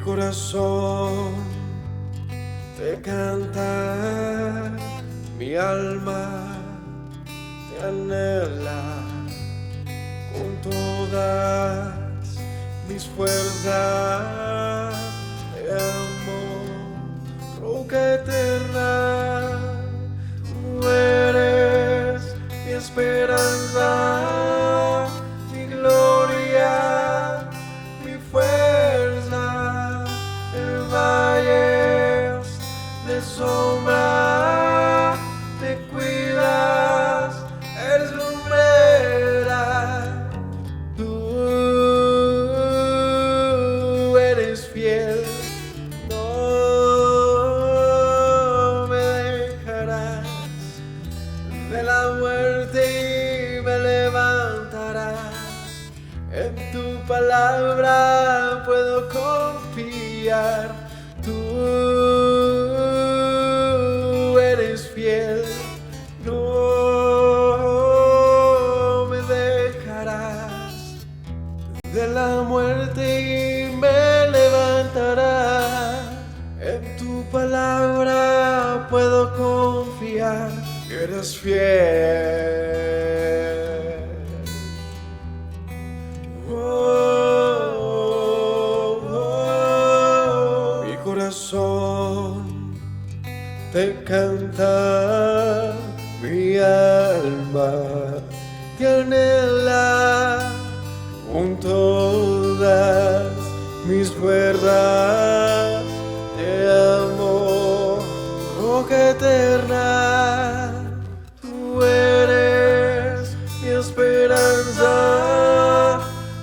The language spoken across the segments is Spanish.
corazón te canta, mi alma te anhela con todas mis fuerzas. Te amo, roca eterna, tú eres mi esperanza, mi gloria, mi fuerza. En valles de sombra te cuidas, eres lumbrera. Tú eres fiel, no me dejarás. De la muerte y me levantarás. En tu palabra puedo confiar. Tú eres fiel, no me dejarás. De la muerte y me levantarás. En tu palabra puedo confiar. Eres fiel. Mi corazón te canta, mi alma te anhela con todas mis fuerzas. Te amo, roca eterna, tú eres mi esperanza,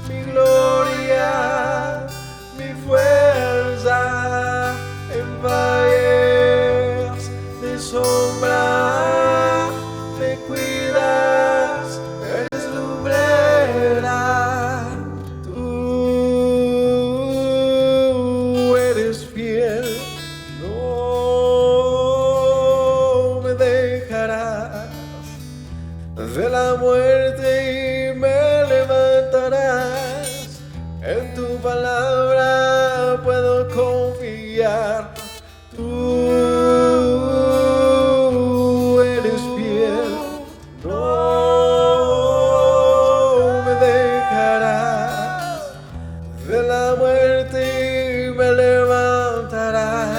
mi gloria, mi fuerza. En valles de sombra te cuidas, eres lumbrera. Tú eres fiel, no me dejarás. De la muerte y me levantarás. En tu palabra puedo confiar. Tú eres fiel, no me dejarás. De la muerte y me levantarás.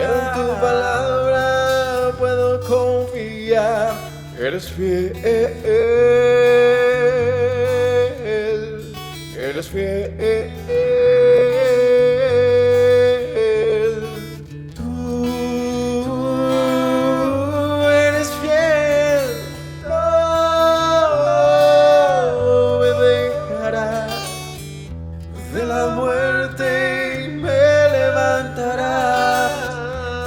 En tu palabra puedo confiar. Eres fiel, eres fiel. Tú eres fiel, no me dejarás. De la muerte y me levantarás.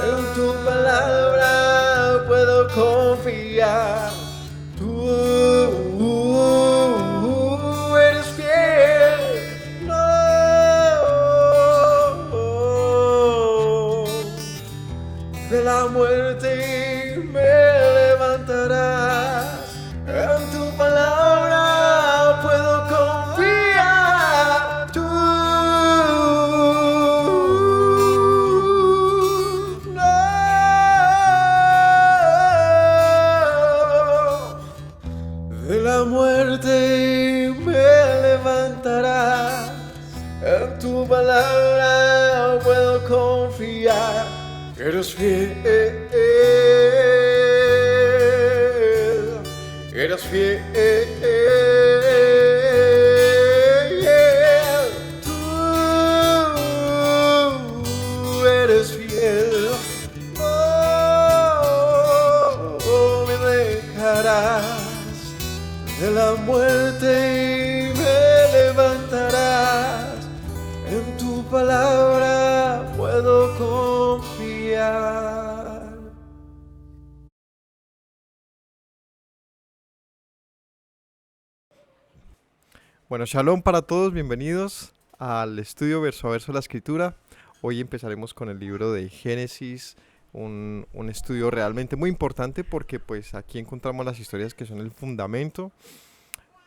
En tu palabra puedo confiar. Tú eres fiel, no de la muerte me levantarás. En tu palabra puedo confiar. Tú no de la muerte me levantarás. En tu palabra puedo confiar. Eres fiel, eres fiel. Tú eres fiel, no me dejarás. De la muerte me levantarás. En tu palabra puedo confiar. Bueno, shalom para todos, bienvenidos al estudio verso a verso de la escritura. Hoy empezaremos con el libro de Génesis, un estudio realmente muy importante porque pues aquí encontramos las historias que son el fundamento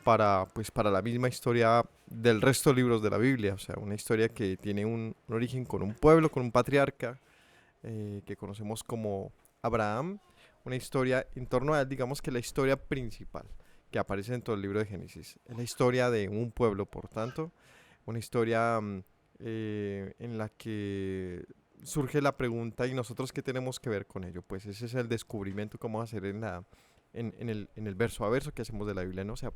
pues, para la misma historia del resto de libros de la Biblia. O sea, una historia que tiene un origen con un pueblo, con un patriarca, que conocemos como Abraham. Una historia en torno a él, digamos que la historia principal que aparece en todo el libro de Génesis. Es la historia de un pueblo, por tanto, una historia en la que surge la pregunta, ¿y nosotros qué tenemos que ver con ello? Pues ese es el descubrimiento que vamos a hacer en el verso a verso que hacemos de la Biblia, ¿no? O sea,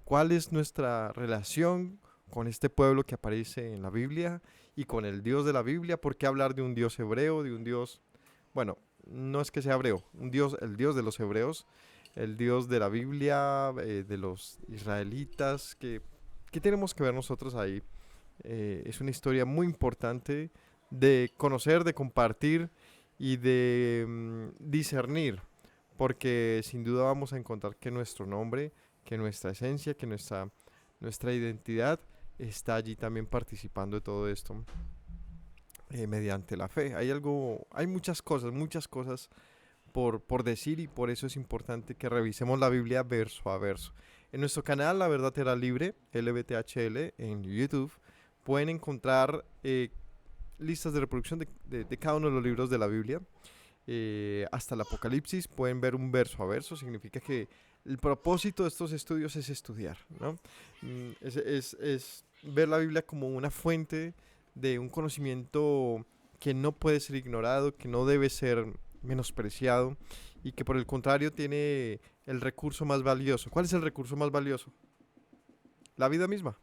¿cuál es nuestra relación con este pueblo que aparece en la Biblia y con el Dios de la Biblia? ¿Por qué hablar de un Dios hebreo, de un Dios, bueno, no es que sea hebreo, un Dios, el Dios de los hebreos, el Dios de la Biblia, de los israelitas? ¿Qué tenemos que ver nosotros ahí? Es una historia muy importante de conocer, de compartir y de discernir, porque sin duda vamos a encontrar que nuestro nombre, que nuestra esencia, que nuestra identidad está allí también participando de todo esto, mediante la fe. Hay muchas cosas por decir, y por eso es importante que revisemos la Biblia verso a verso. En nuestro canal La Verdad Era Libre, LBTHL, en YouTube, pueden encontrar listas de reproducción de cada uno de los libros de la Biblia, hasta el Apocalipsis. Pueden ver un verso a verso. Significa que el propósito de estos estudios es estudiar, ¿no? Es ver la Biblia como una fuente de un conocimiento que no puede ser ignorado, que no debe ser menospreciado, y que por el contrario tiene el recurso más valioso. ¿Cuál es el recurso más valioso? La vida misma.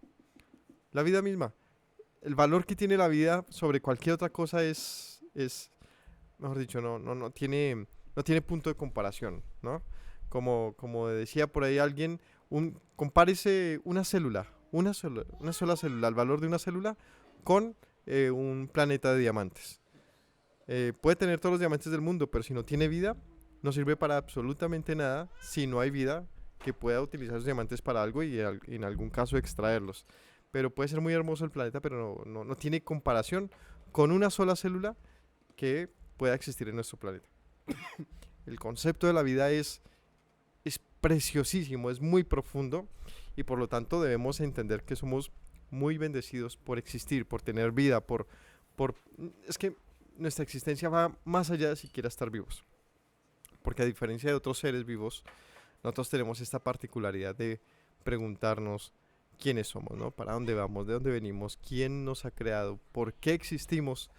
La vida misma. El valor que tiene la vida sobre cualquier otra cosa es mejor dicho, no tiene punto de comparación, ¿no? Como decía por ahí alguien, compárese una sola célula, el valor de una célula con un planeta de diamantes. Puede tener todos los diamantes del mundo, pero si no tiene vida, no sirve para absolutamente nada si no hay vida que pueda utilizar esos diamantes para algo y en algún caso extraerlos. Pero puede ser muy hermoso el planeta, pero no tiene comparación con una sola célula que pueda existir en nuestro planeta. El concepto de la vida es preciosísimo, es muy profundo, y por lo tanto debemos entender que somos muy bendecidos por existir, por tener vida, es que nuestra existencia va más allá de siquiera estar vivos. Porque a diferencia de otros seres vivos, nosotros tenemos esta particularidad de preguntarnos quiénes somos, ¿no? ¿Para dónde vamos? ¿De dónde venimos? ¿Quién nos ha creado? ¿Por qué existimos?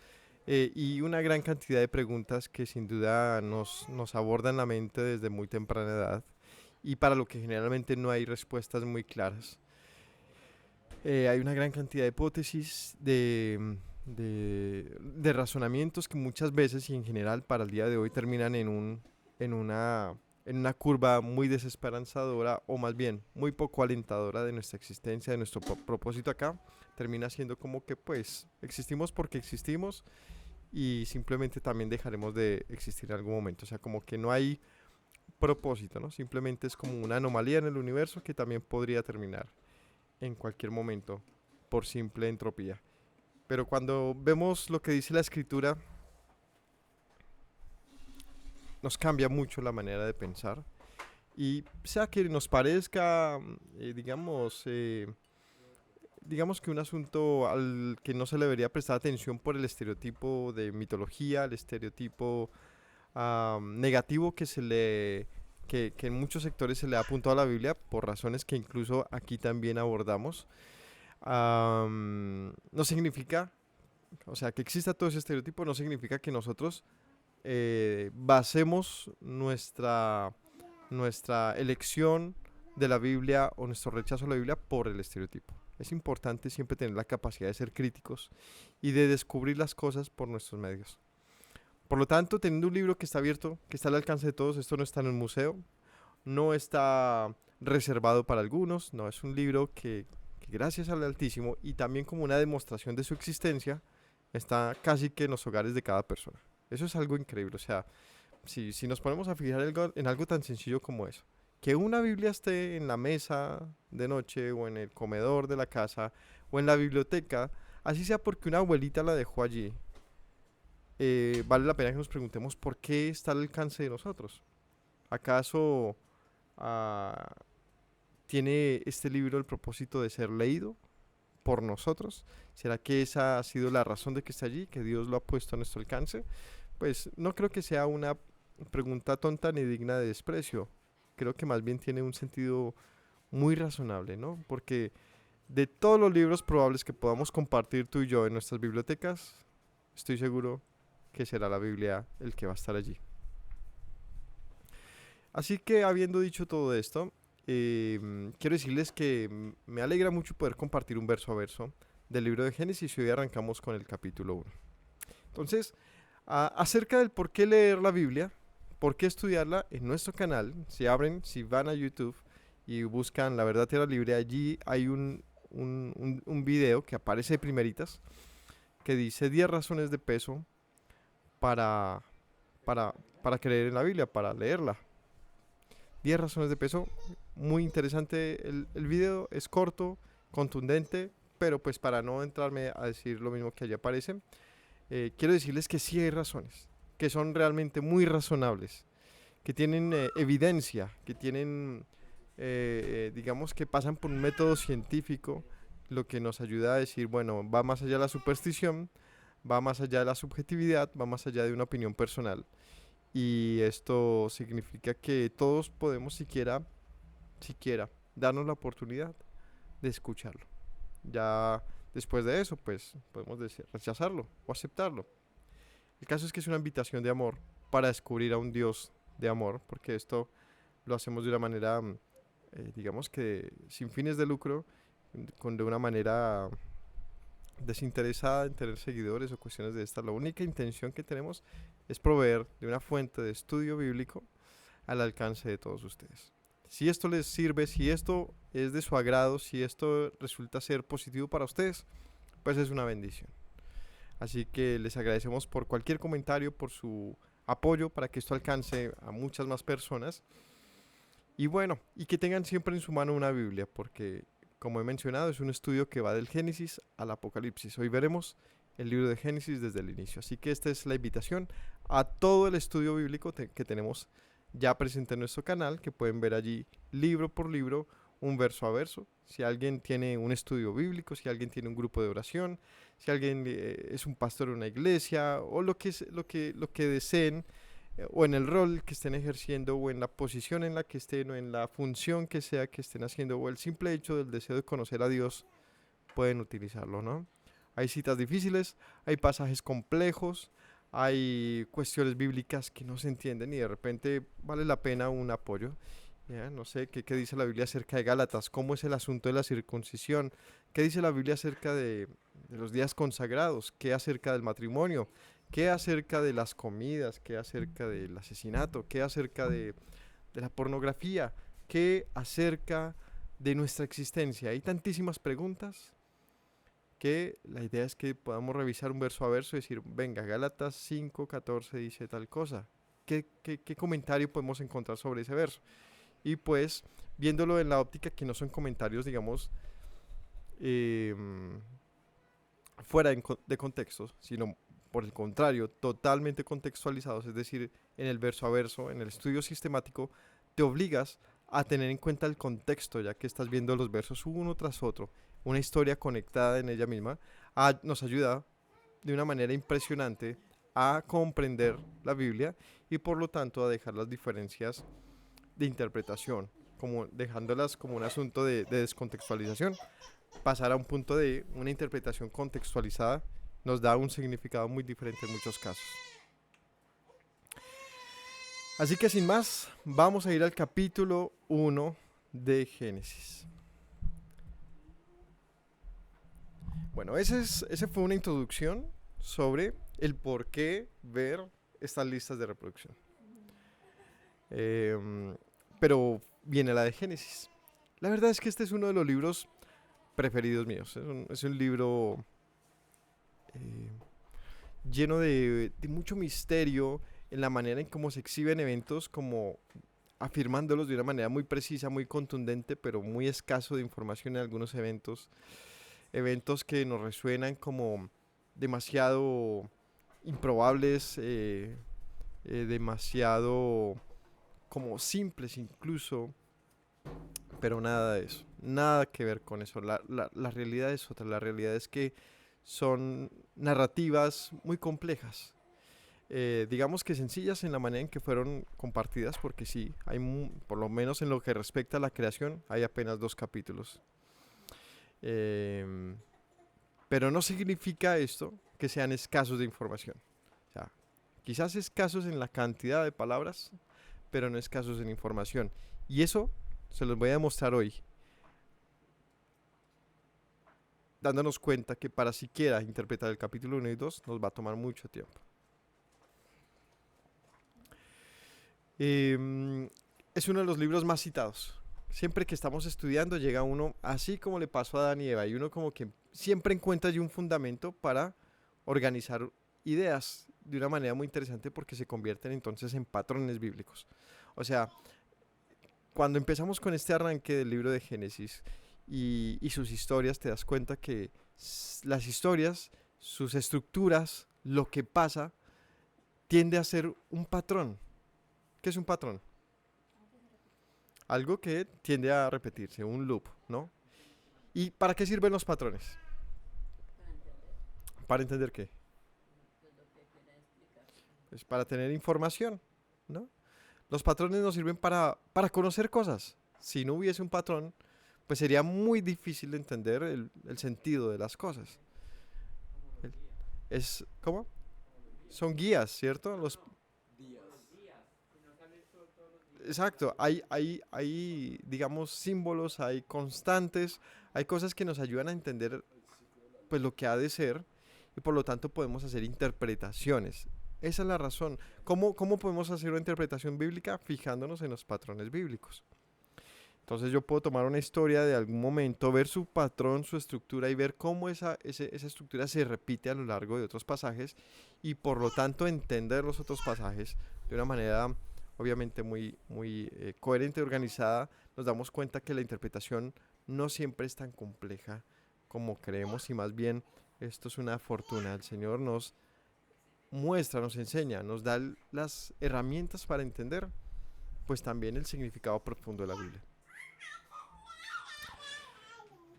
Y una gran cantidad de preguntas que sin duda nos abordan la mente desde muy temprana edad, y para lo que generalmente no hay respuestas muy claras. Hay una gran cantidad de hipótesis, de razonamientos que muchas veces y en general para el día de hoy terminan en una curva muy desesperanzadora, o más bien muy poco alentadora de nuestra existencia, de nuestro propósito acá. Termina siendo como que pues existimos porque existimos, y simplemente también dejaremos de existir en algún momento. O sea, como que no hay propósito, ¿no? Simplemente es como una anomalía en el universo que también podría terminar en cualquier momento por simple entropía. Pero cuando vemos lo que dice la escritura, nos cambia mucho la manera de pensar. Y sea que nos parezca, digamos que un asunto al que no se le debería prestar atención por el estereotipo de mitología, el estereotipo negativo que en muchos sectores se le ha apuntado a la Biblia, por razones que incluso aquí también abordamos. No significa, o sea, que exista todo ese estereotipo no significa que nosotros basemos nuestra elección de la Biblia o nuestro rechazo a la Biblia por el estereotipo. Es importante siempre tener la capacidad de ser críticos y de descubrir las cosas por nuestros medios. Por lo tanto, teniendo un libro que está abierto, que está al alcance de todos, esto no está en un museo, no está reservado para algunos, no, es un libro que gracias al Altísimo y también como una demostración de su existencia, está casi que en los hogares de cada persona. Eso es algo increíble. O sea, si nos ponemos a fijar en algo tan sencillo como eso, que una Biblia esté en la mesa de noche o en el comedor de la casa o en la biblioteca, así sea porque una abuelita la dejó allí, vale la pena que nos preguntemos por qué está al alcance de nosotros. ¿Acaso ah, ¿Tiene este libro el propósito de ser leído por nosotros? ¿Será que esa ha sido la razón de que está allí, que Dios lo ha puesto a nuestro alcance? Pues no creo que sea una pregunta tonta ni digna de desprecio. Creo que más bien tiene un sentido muy razonable, ¿no? Porque de todos los libros probables que podamos compartir tú y yo en nuestras bibliotecas, estoy seguro que será la Biblia el que va a estar allí. Así que habiendo dicho todo esto, quiero decirles que me alegra mucho poder compartir un verso a verso del libro de Génesis y hoy arrancamos con el capítulo 1. Entonces, acerca del por qué leer la Biblia, por qué estudiarla, en nuestro canal, si van a YouTube y buscan La Verdad Tierra Libre, allí hay un video que aparece de primeritas que dice 10 razones de peso para, para creer en la Biblia, para leerla. 10 razones de peso, muy interesante el video, es corto, contundente, pero pues para no entrarme a decir lo mismo que allí aparece, quiero decirles que sí hay razones, que son realmente muy razonables, que tienen evidencia, que tienen, digamos que pasan por un método científico, lo que nos ayuda a decir, bueno, va más allá de la superstición, va más allá de la subjetividad, va más allá de una opinión personal. Y esto significa que todos podemos siquiera darnos la oportunidad de escucharlo. Ya después de eso, pues podemos decir, rechazarlo o aceptarlo. El caso es que es una invitación de amor para descubrir a un Dios de amor, porque esto lo hacemos de una manera, digamos que sin fines de lucro, de una manera desinteresada en tener seguidores o cuestiones de estas. La única intención que tenemos es proveer de una fuente de estudio bíblico al alcance de todos ustedes. Si esto les sirve, si esto es de su agrado, si esto resulta ser positivo para ustedes, pues es una bendición. Así que les agradecemos por cualquier comentario, por su apoyo para que esto alcance a muchas más personas. Y bueno, y que tengan siempre en su mano una Biblia, porque como he mencionado, es un estudio que va del Génesis al Apocalipsis. Hoy veremos el libro de Génesis desde el inicio. Así que esta es la invitación a todo el estudio bíblico que tenemos ya presente en nuestro canal, que pueden ver allí libro por libro, un verso a verso. Si alguien tiene un estudio bíblico, si alguien tiene un grupo de oración, si alguien es un pastor en una iglesia o lo que deseen, o en el rol que estén ejerciendo o en la posición en la que estén o en la función que sea que estén haciendo o el simple hecho del deseo de conocer a Dios, pueden utilizarlo, ¿no? Hay citas difíciles, hay pasajes complejos, hay cuestiones bíblicas que no se entienden y de repente vale la pena un apoyo. ¿Ya? No sé, ¿qué dice la Biblia acerca de Gálatas? ¿Cómo es el asunto de la circuncisión? ¿Qué dice la Biblia acerca de los días consagrados? ¿Qué acerca del matrimonio? ¿Qué acerca de las comidas? ¿Qué acerca del asesinato? ¿Qué acerca de la pornografía? ¿Qué acerca de nuestra existencia? Hay tantísimas preguntas que la idea es que podamos revisar un verso a verso y decir, venga, Gálatas 5:14 dice tal cosa. ¿Qué comentario podemos encontrar sobre ese verso? Y pues, viéndolo en la óptica que no son comentarios, digamos, fuera de contexto, sino por el contrario, totalmente contextualizados, es decir, en el verso a verso, en el estudio sistemático, te obligas a tener en cuenta el contexto, ya que estás viendo los versos uno tras otro, una historia conectada en ella misma, nos ayuda de una manera impresionante a comprender la Biblia y por lo tanto a dejar las diferencias de interpretación, como dejándolas como un asunto de descontextualización. Pasar a un punto de una interpretación contextualizada nos da un significado muy diferente en muchos casos. Así que sin más, vamos a ir al capítulo 1 de Génesis. Bueno, ese fue una introducción sobre el por qué ver estas listas de reproducción. Pero viene la de Génesis. La verdad es que este es uno de los libros preferidos míos. Es un libro lleno de mucho misterio en la manera en cómo se exhiben eventos, como afirmándolos de una manera muy precisa, muy contundente, pero muy escaso de información en algunos eventos que nos resuenan como demasiado improbables, demasiado como simples incluso, pero nada de eso, nada que ver con eso. La realidad es otra, la realidad es que son narrativas muy complejas. Digamos que sencillas en la manera en que fueron compartidas, porque sí, por lo menos en lo que respecta a la creación, hay apenas 2 capítulos. Em, pero no significa esto que sean escasos de información. O sea, quizás escasos en la cantidad de palabras, pero no escasos en información. Y eso se los voy a demostrar hoy, dándonos cuenta que para siquiera interpretar el capítulo 1 y 2 nos va a tomar mucho tiempo. Es uno de los libros más citados. Siempre que estamos estudiando llega uno, así como le pasó a Adán y Eva, y uno como que siempre encuentra allí un fundamento para organizar ideas de una manera muy interesante porque se convierten entonces en patrones bíblicos. O sea, cuando empezamos con este arranque del libro de Génesis y sus historias, te das cuenta que las historias, sus estructuras, lo que pasa, tiende a ser un patrón. ¿Qué es un patrón? Algo que tiende a repetirse, un loop, ¿no? ¿Y para qué sirven los patrones? ¿Para entender qué? Pues para tener información, ¿no? Los patrones nos sirven para conocer cosas. Si no hubiese un patrón, pues sería muy difícil de entender el sentido de las cosas. ¿Cómo? Son guías, ¿cierto? Exacto, hay, digamos, símbolos, hay constantes, hay cosas que nos ayudan a entender pues lo que ha de ser y por lo tanto podemos hacer interpretaciones. Esa es la razón. ¿Cómo podemos hacer una interpretación bíblica? Fijándonos en los patrones bíblicos. Entonces yo puedo tomar una historia de algún momento, ver su patrón, su estructura y ver cómo esa estructura se repite a lo largo de otros pasajes y por lo tanto entender los otros pasajes de una manera obviamente muy coherente y organizada. Nos damos cuenta que la interpretación no siempre es tan compleja como creemos y más bien esto es una fortuna. El Señor nos muestra, nos enseña, nos da las herramientas para entender pues también el significado profundo de la Biblia.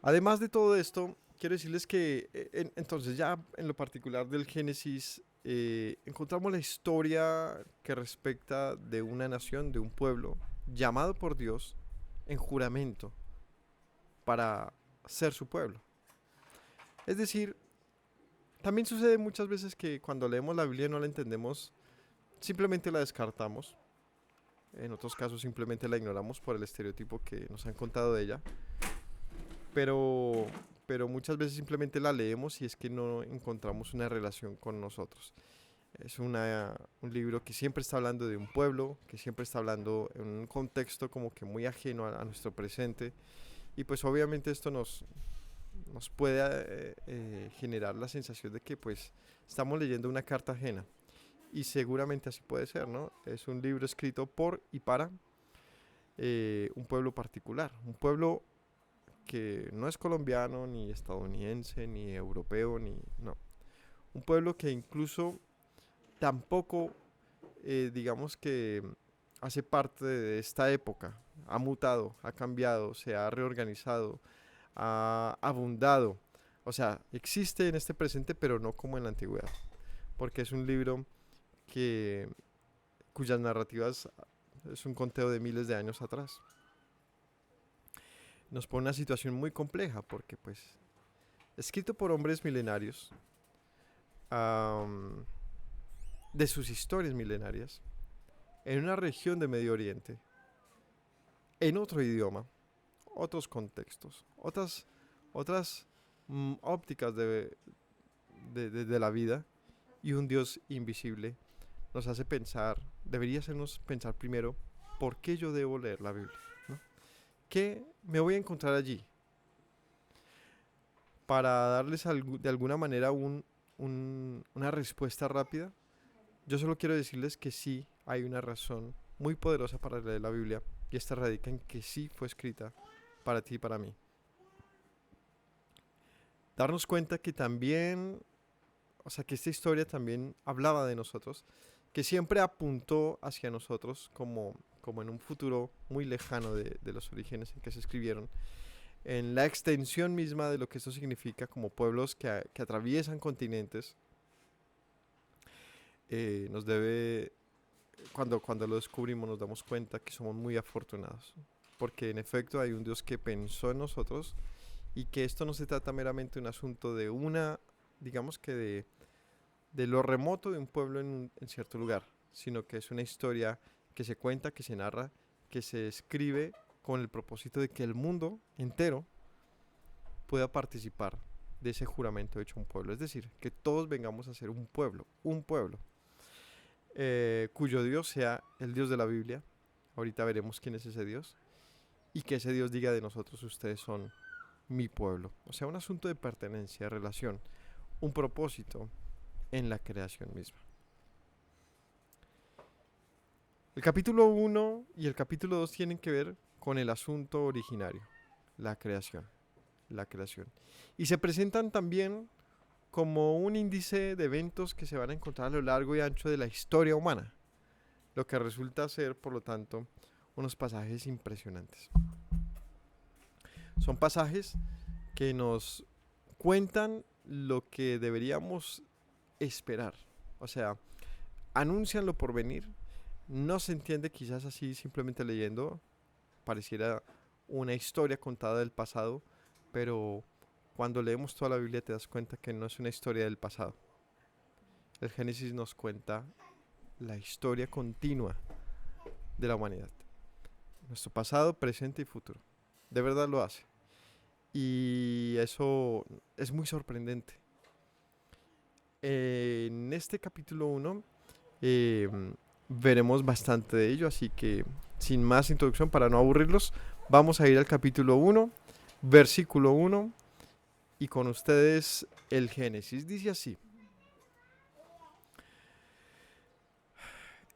Además de todo esto, quiero decirles que entonces ya en lo particular del Génesis encontramos la historia que respecta de una nación, de un pueblo llamado por Dios en juramento para ser su pueblo. Es decir, también sucede muchas veces que cuando leemos la Biblia no la entendemos, simplemente la descartamos. En otros casos simplemente la ignoramos por el estereotipo que nos han contado de ella. Pero muchas veces simplemente la leemos y es que no encontramos una relación con nosotros. Es un libro que siempre está hablando de un pueblo, que siempre está hablando en un contexto como que muy ajeno a nuestro presente. Y pues obviamente esto nos puede generar la sensación de que pues estamos leyendo una carta ajena. Y seguramente así puede ser, ¿no? Es un libro escrito por y para un pueblo particular, un pueblo que no es colombiano, ni estadounidense, ni europeo, no. Un pueblo que incluso tampoco, digamos que hace parte de esta época. Ha mutado, ha cambiado, se ha reorganizado, ha abundado. O sea, existe en este presente, pero no como en la antigüedad. Porque es un libro cuyas narrativas es un conteo de miles de años atrás. Nos pone una situación muy compleja porque pues escrito por hombres milenarios de sus historias milenarias en una región de Medio Oriente en otro idioma, otros contextos, otras ópticas de la vida y un Dios invisible nos hace pensar, debería hacernos pensar primero por qué yo debo leer la Biblia. ¿Qué me voy a encontrar allí? Para darles de alguna manera una respuesta rápida, yo solo quiero decirles que sí hay una razón muy poderosa para leer la Biblia y esta radica en que sí fue escrita para ti y para mí. Darnos cuenta que también, o sea, que esta historia también hablaba de nosotros, que siempre apuntó hacia nosotros como como en un futuro muy lejano de los orígenes en que se escribieron, en la extensión misma de lo que esto significa como pueblos que atraviesan continentes, nos debe, cuando lo descubrimos nos damos cuenta que somos muy afortunados, porque en efecto hay un Dios que pensó en nosotros y que esto no se trata meramente de un asunto de digamos que de lo remoto de un pueblo en cierto lugar, sino que es una historia que se cuenta, que se narra, que se escribe con el propósito de que el mundo entero pueda participar de ese juramento hecho un pueblo. Es decir, que todos vengamos a ser un pueblo, cuyo Dios sea el Dios de la Biblia. Ahorita veremos quién es ese Dios. Y que ese Dios diga de nosotros, ustedes son mi pueblo. O sea, un asunto de pertenencia, de relación, un propósito en la creación misma. El capítulo 1 y el capítulo 2 tienen que ver con el asunto originario, la creación. Y se presentan también como un índice de eventos que se van a encontrar a lo largo y ancho de la historia humana, lo que resulta ser, por lo tanto, unos pasajes impresionantes. Son pasajes que nos cuentan lo que deberíamos esperar, o sea, anuncian lo por venir. No se entiende quizás así simplemente leyendo, pareciera una historia contada del pasado, pero cuando leemos toda la Biblia te das cuenta que no es una historia del pasado. El Génesis nos cuenta la historia continua de la humanidad, nuestro pasado, presente y futuro. De verdad lo hace. Y eso es muy sorprendente. En este capítulo 1 veremos bastante de ello, así que sin más introducción, para no aburrirlos, vamos a ir al capítulo 1, versículo 1, y con ustedes el Génesis. Dice así: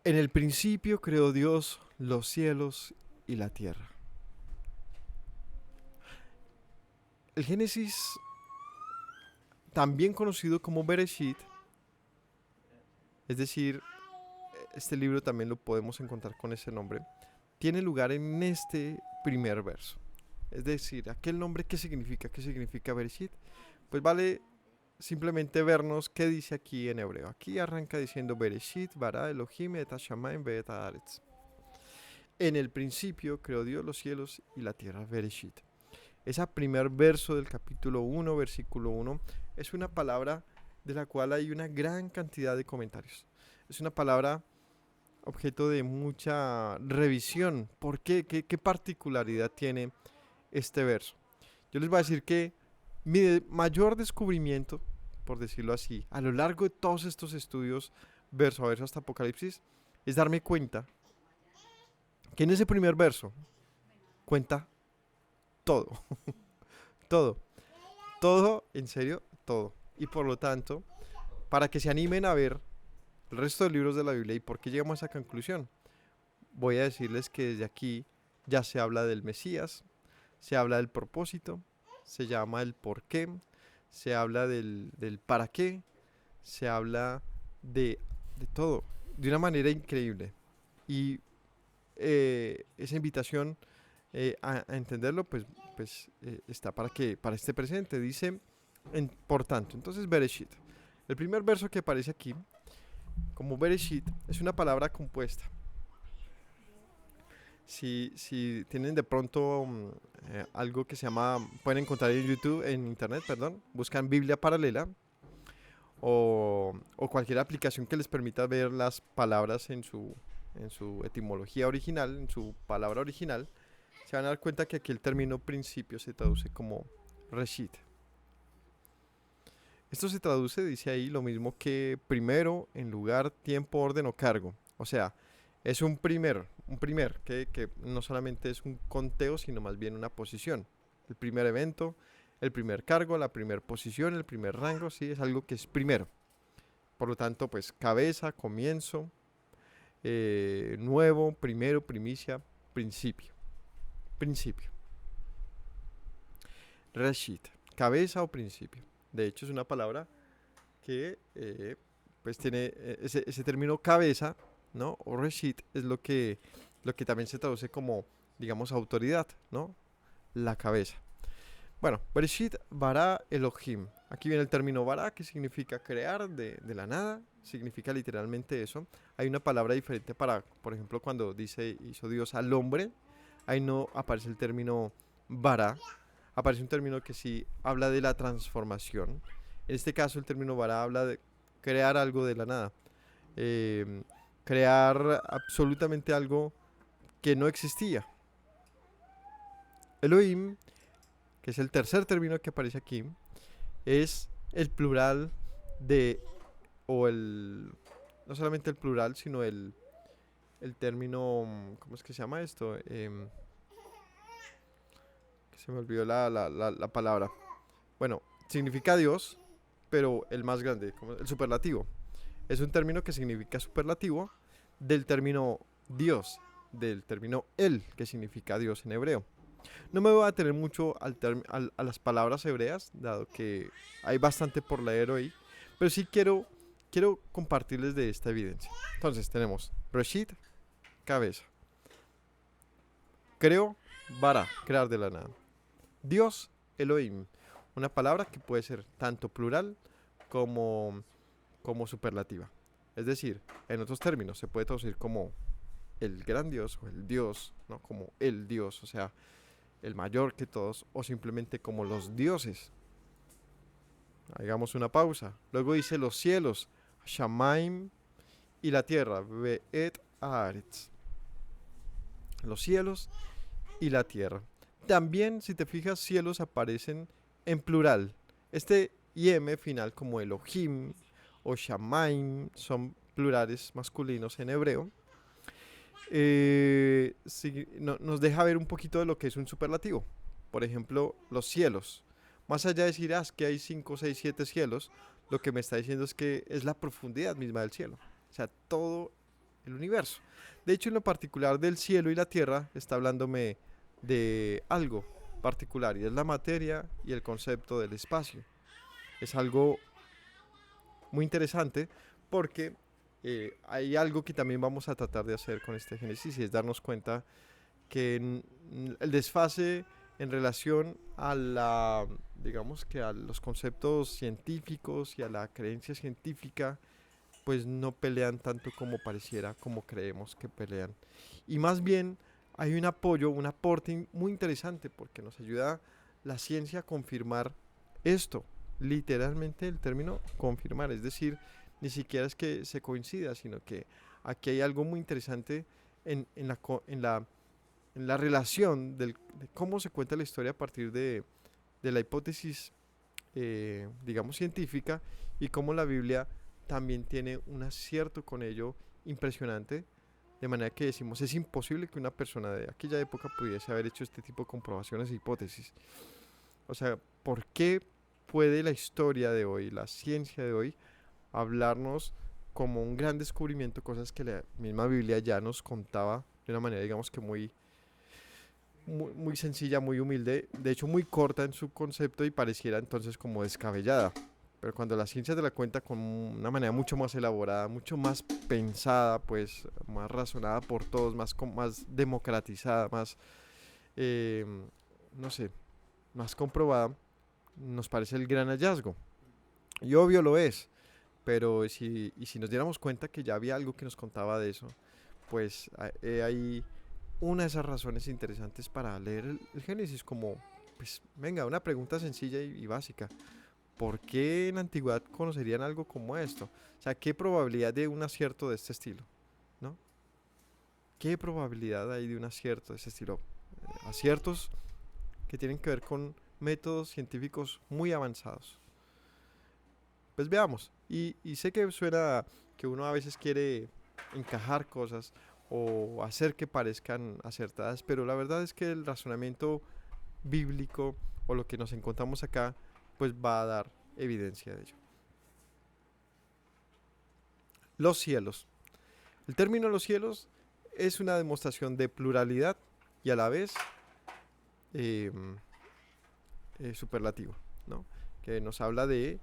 en el principio creó Dios los cielos y la tierra. El Génesis, también conocido como Bereshit, es decir, este libro también lo podemos encontrar con ese nombre, tiene lugar en este primer verso. Es decir, aquel nombre, ¿qué significa? ¿Qué significa Bereshit? Pues vale simplemente vernos qué dice aquí en hebreo. Aquí arranca diciendo Bereshit, bara Elohim et hashamayim ve'et haaretz. En el principio creó Dios los cielos y la tierra, Bereshit. Ese primer verso del capítulo 1, versículo 1, es una palabra de la cual hay una gran cantidad de comentarios. Es una palabra objeto de mucha revisión. ¿Por qué? ¿Qué particularidad tiene este verso? Yo les voy a decir que mi mayor descubrimiento, por decirlo así, a lo largo de todos estos estudios, verso a verso hasta Apocalipsis, es darme cuenta que en ese primer verso cuenta todo. todo, en serio, todo. Y por lo tanto, para que se animen a ver el resto de libros de la Biblia y por qué llegamos a esa conclusión, voy a decirles que desde aquí ya se habla del Mesías, se habla del propósito, se llama el por qué, se habla del para qué, se habla de todo, de una manera increíble. Y esa invitación a entenderlo, pues está para este presente. Dice, por tanto, entonces Bereshit. El primer verso que aparece aquí, como Bereshit, es una palabra compuesta. Si tienen de pronto algo que se llama, pueden encontrar en YouTube, en internet, perdón, buscan Biblia Paralela o cualquier aplicación que les permita ver las palabras en su etimología original, en su palabra original, se van a dar cuenta que aquí el término principio se traduce como Reshit. Esto se traduce, dice ahí, lo mismo que primero, en lugar, tiempo, orden o cargo. O sea, es un primer que no solamente es un conteo, sino más bien una posición. El primer evento, el primer cargo, la primera posición, el primer rango, sí, es algo que es primero. Por lo tanto, pues cabeza, comienzo, nuevo, primero, primicia, principio. Reshit, cabeza o principio. De hecho, es una palabra que pues tiene ese término cabeza, ¿no? O Reshit es lo que lo que también se traduce como, digamos, autoridad, ¿no? La cabeza. Bueno, Bereshit bara Elohim. Aquí viene el término bara, que significa crear de la nada. Significa literalmente eso. Hay una palabra diferente para, por ejemplo, cuando dice hizo Dios al hombre. Ahí no aparece el término bara. Aparece un término que sí habla de la transformación. En este caso, el término bara habla de crear algo de la nada. Crear absolutamente algo que no existía. Elohim, que es el tercer término que aparece aquí, es el plural de, o el, no solamente el plural, sino el término, ¿cómo es que se llama esto? Que se me olvidó la palabra. Bueno, significa Dios, pero el más grande, como el superlativo. Es un término que significa superlativo del término Dios, del término El, que significa Dios en hebreo. No me voy a detener mucho a las palabras hebreas, dado que hay bastante por leer hoy, pero sí quiero compartirles de esta evidencia. Entonces tenemos Reshit, cabeza. Creo, bara, crear de la nada. Dios, Elohim, una palabra que puede ser tanto plural como superlativa. Es decir, en otros términos, se puede traducir como el gran Dios o el Dios, ¿no? Como el Dios, o sea, el mayor que todos, o simplemente como los dioses. Hagamos una pausa. Luego dice los cielos, Shamaim, y la tierra, Ve'et Haaretz. Los cielos y la tierra. También, si te fijas, cielos aparecen en plural. Este IM final, como Elohim o Shamaim, son plurales masculinos en hebreo. Nos deja ver un poquito de lo que es un superlativo. Por ejemplo, los cielos. Más allá de decir que hay 5, 6, 7 cielos, lo que me está diciendo es que es la profundidad misma del cielo. O sea, todo el universo. De hecho, en lo particular del cielo y la tierra, está hablándome de algo particular, y es la materia y el concepto del espacio. Es algo muy interesante porque hay algo que también vamos a tratar de hacer con este Génesis, y es darnos cuenta que el desfase en relación a digamos que a los conceptos científicos y a la creencia científica, pues no pelean tanto como pareciera, como creemos que pelean. Y más bien hay un apoyo, un aporte muy interesante, porque nos ayuda la ciencia a confirmar esto. Literalmente el término confirmar, es decir, ni siquiera es que se coincida, sino que aquí hay algo muy interesante en la relación de cómo se cuenta la historia a partir de la hipótesis, digamos, científica, y cómo la Biblia también tiene un acierto con ello impresionante, de manera que decimos, es imposible que una persona de aquella época pudiese haber hecho este tipo de comprobaciones e hipótesis. O sea, ¿por qué puede la historia de hoy, la ciencia de hoy, hablarnos como un gran descubrimiento, cosas que la misma Biblia ya nos contaba de una manera, digamos que muy sencilla, muy humilde, de hecho muy corta en su concepto, y pareciera entonces como descabellada? Pero cuando la ciencia te la cuenta con una manera mucho más elaborada, mucho más pensada, pues más razonada por todos, más democratizada, más, no sé, más comprobada, nos parece el gran hallazgo. Y obvio lo es, pero si nos diéramos cuenta que ya había algo que nos contaba de eso, pues hay una de esas razones interesantes para leer el Génesis, como, pues venga, una pregunta sencilla y básica. ¿Por qué en la antigüedad conocerían algo como esto? O sea, ¿qué probabilidad de un acierto de este estilo? ¿No? ¿Qué probabilidad hay de un acierto de este estilo? Aciertos que tienen que ver con métodos científicos muy avanzados. Pues veamos. Y sé que suena que uno a veces quiere encajar cosas o hacer que parezcan acertadas, pero la verdad es que el razonamiento bíblico, o lo que nos encontramos acá, pues va a dar evidencia de ello. Los cielos. El término los cielos es una demostración de pluralidad y a la vez superlativo, ¿no? Que nos habla de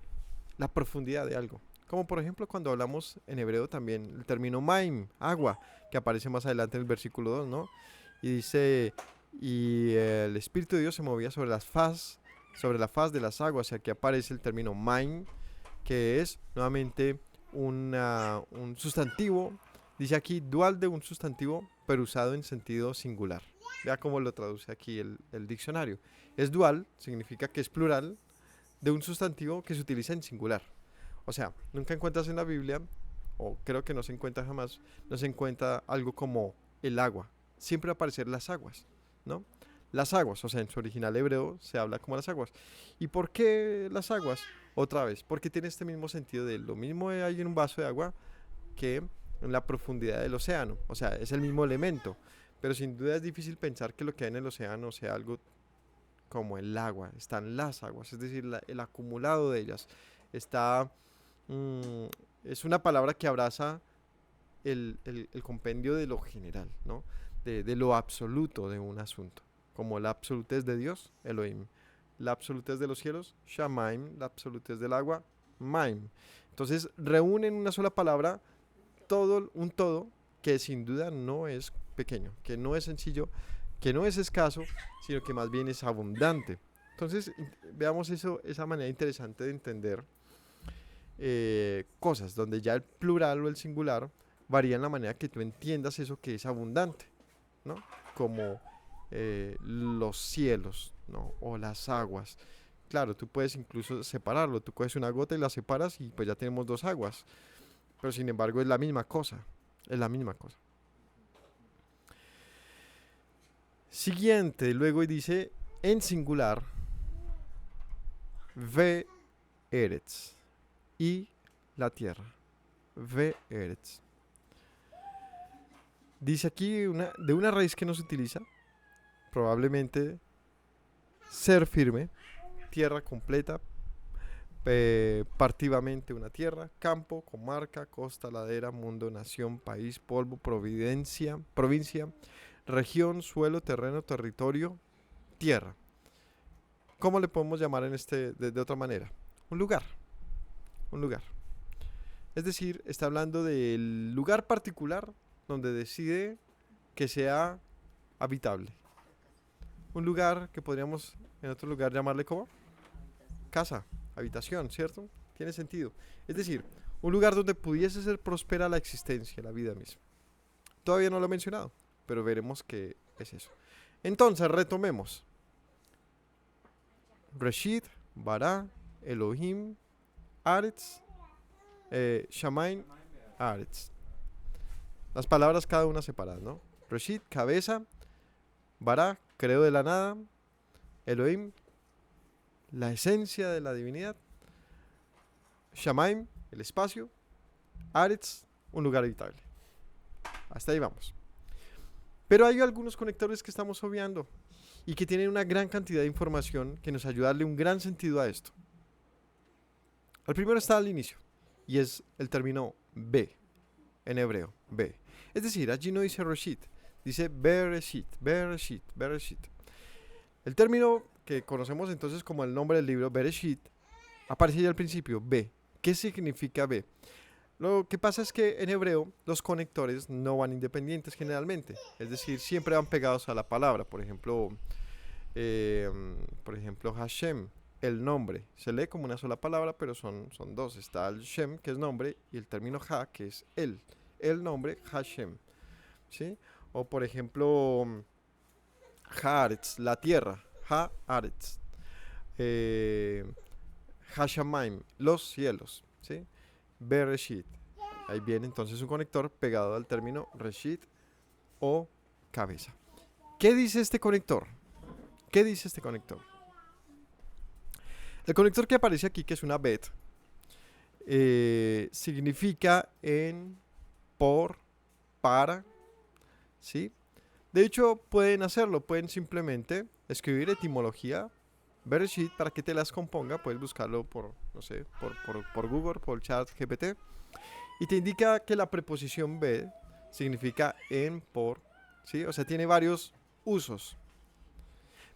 la profundidad de algo, Como por ejemplo cuando hablamos en hebreo también el término maim, agua, que aparece más adelante en el versículo 2, ¿no? Y dice, y el Espíritu de Dios se movía sobre la faz de las aguas. Y aquí aparece el término maim, que es nuevamente un sustantivo, dice aquí dual de un sustantivo, pero usado en sentido singular. Vea cómo lo traduce aquí el diccionario. Es dual, significa que es plural de un sustantivo que se utiliza en singular. O sea, nunca encuentras en la Biblia, o creo que no se encuentra jamás, no se encuentra algo como el agua. Siempre va a aparecer las aguas, ¿no? Las aguas, o sea, en su original hebreo se habla como las aguas. ¿Y por qué las aguas? Otra vez, porque tiene este mismo sentido de lo mismo hay en un vaso de agua que en la profundidad del océano. O sea, es el mismo elemento. Pero sin duda es difícil pensar que lo que hay en el océano sea algo como el agua. Están las aguas, es decir, el acumulado de ellas. Está, mm, es una palabra que abraza el compendio de lo general, ¿no? De lo absoluto de un asunto. Como la absolutez de Dios, Elohim. La absolutez de los cielos, Shamaim. La absolutez del agua, Maim. Entonces reúne en una sola palabra un todo que sin duda no es pequeño, que no es sencillo, que no es escaso, sino que más bien es abundante. Entonces veamos esa manera interesante de entender cosas, donde ya el plural o el singular varía en la manera que tú entiendas eso que es abundante, ¿no? Como los cielos, ¿no? O las aguas. Claro, tú puedes incluso separarlo, tú coges una gota y la separas y pues ya tenemos dos aguas. Pero sin embargo es la misma cosa, es la misma cosa. Siguiente, luego dice en singular, ve Eretz, y la tierra, ve Eretz. Dice aquí de una raíz que no se utiliza, probablemente ser firme, tierra completa, partivamente una tierra, campo, comarca, costa, ladera, mundo, nación, país, polvo, provincia, región, suelo, terreno, territorio, tierra. ¿Cómo le podemos llamar de otra manera? Un lugar, un lugar. Es decir, está hablando del lugar particular donde decide que sea habitable. Un lugar que podríamos en otro lugar llamarle como casa, habitación, ¿cierto? Tiene sentido. Es decir, un lugar donde pudiese ser próspera la existencia, la vida misma. Todavía no lo he mencionado, pero veremos qué es eso. Entonces, retomemos. Reshit, Bara, Elohim, Aretz, Shamaim, Aretz. Las palabras cada una separadas, ¿no? Reshit, cabeza. Bara, creo de la nada. Elohim, la esencia de la divinidad. Shamaim, el espacio. Aretz, un lugar habitable. Hasta ahí vamos. Pero hay algunos conectores que estamos obviando y que tienen una gran cantidad de información que nos ayuda a darle un gran sentido a esto. El primero está al inicio y es el término be, en hebreo, be. Es decir, allí no dice Reshit, dice Bereshit, Bereshit, Bereshit. El término que conocemos entonces como el nombre del libro, Bereshit, aparece ya al principio, be. ¿Qué significa be? Lo que pasa es que en hebreo los conectores no van independientes generalmente, es decir, siempre van pegados a la palabra. Por ejemplo, Hashem, el nombre, se lee como una sola palabra, pero son dos. Está el Shem, que es nombre, y el término Ha, que es el nombre, Hashem, ¿sí? O por ejemplo, Haaretz, la tierra, Haaretz, Hashamaim, los cielos, ¿sí? Bereshit. Ahí viene entonces un conector pegado al término Reshit o cabeza. ¿Qué dice este conector? ¿Qué dice este conector? El conector que aparece aquí, que es una bet, significa en, por, para, ¿sí? De hecho, pueden hacerlo, pueden simplemente escribir etimología Bereshit para que te las componga. Puedes buscarlo por, no sé, por Google, por chat GPT. Y te indica que la preposición be significa en, por, ¿sí? O sea, tiene varios usos.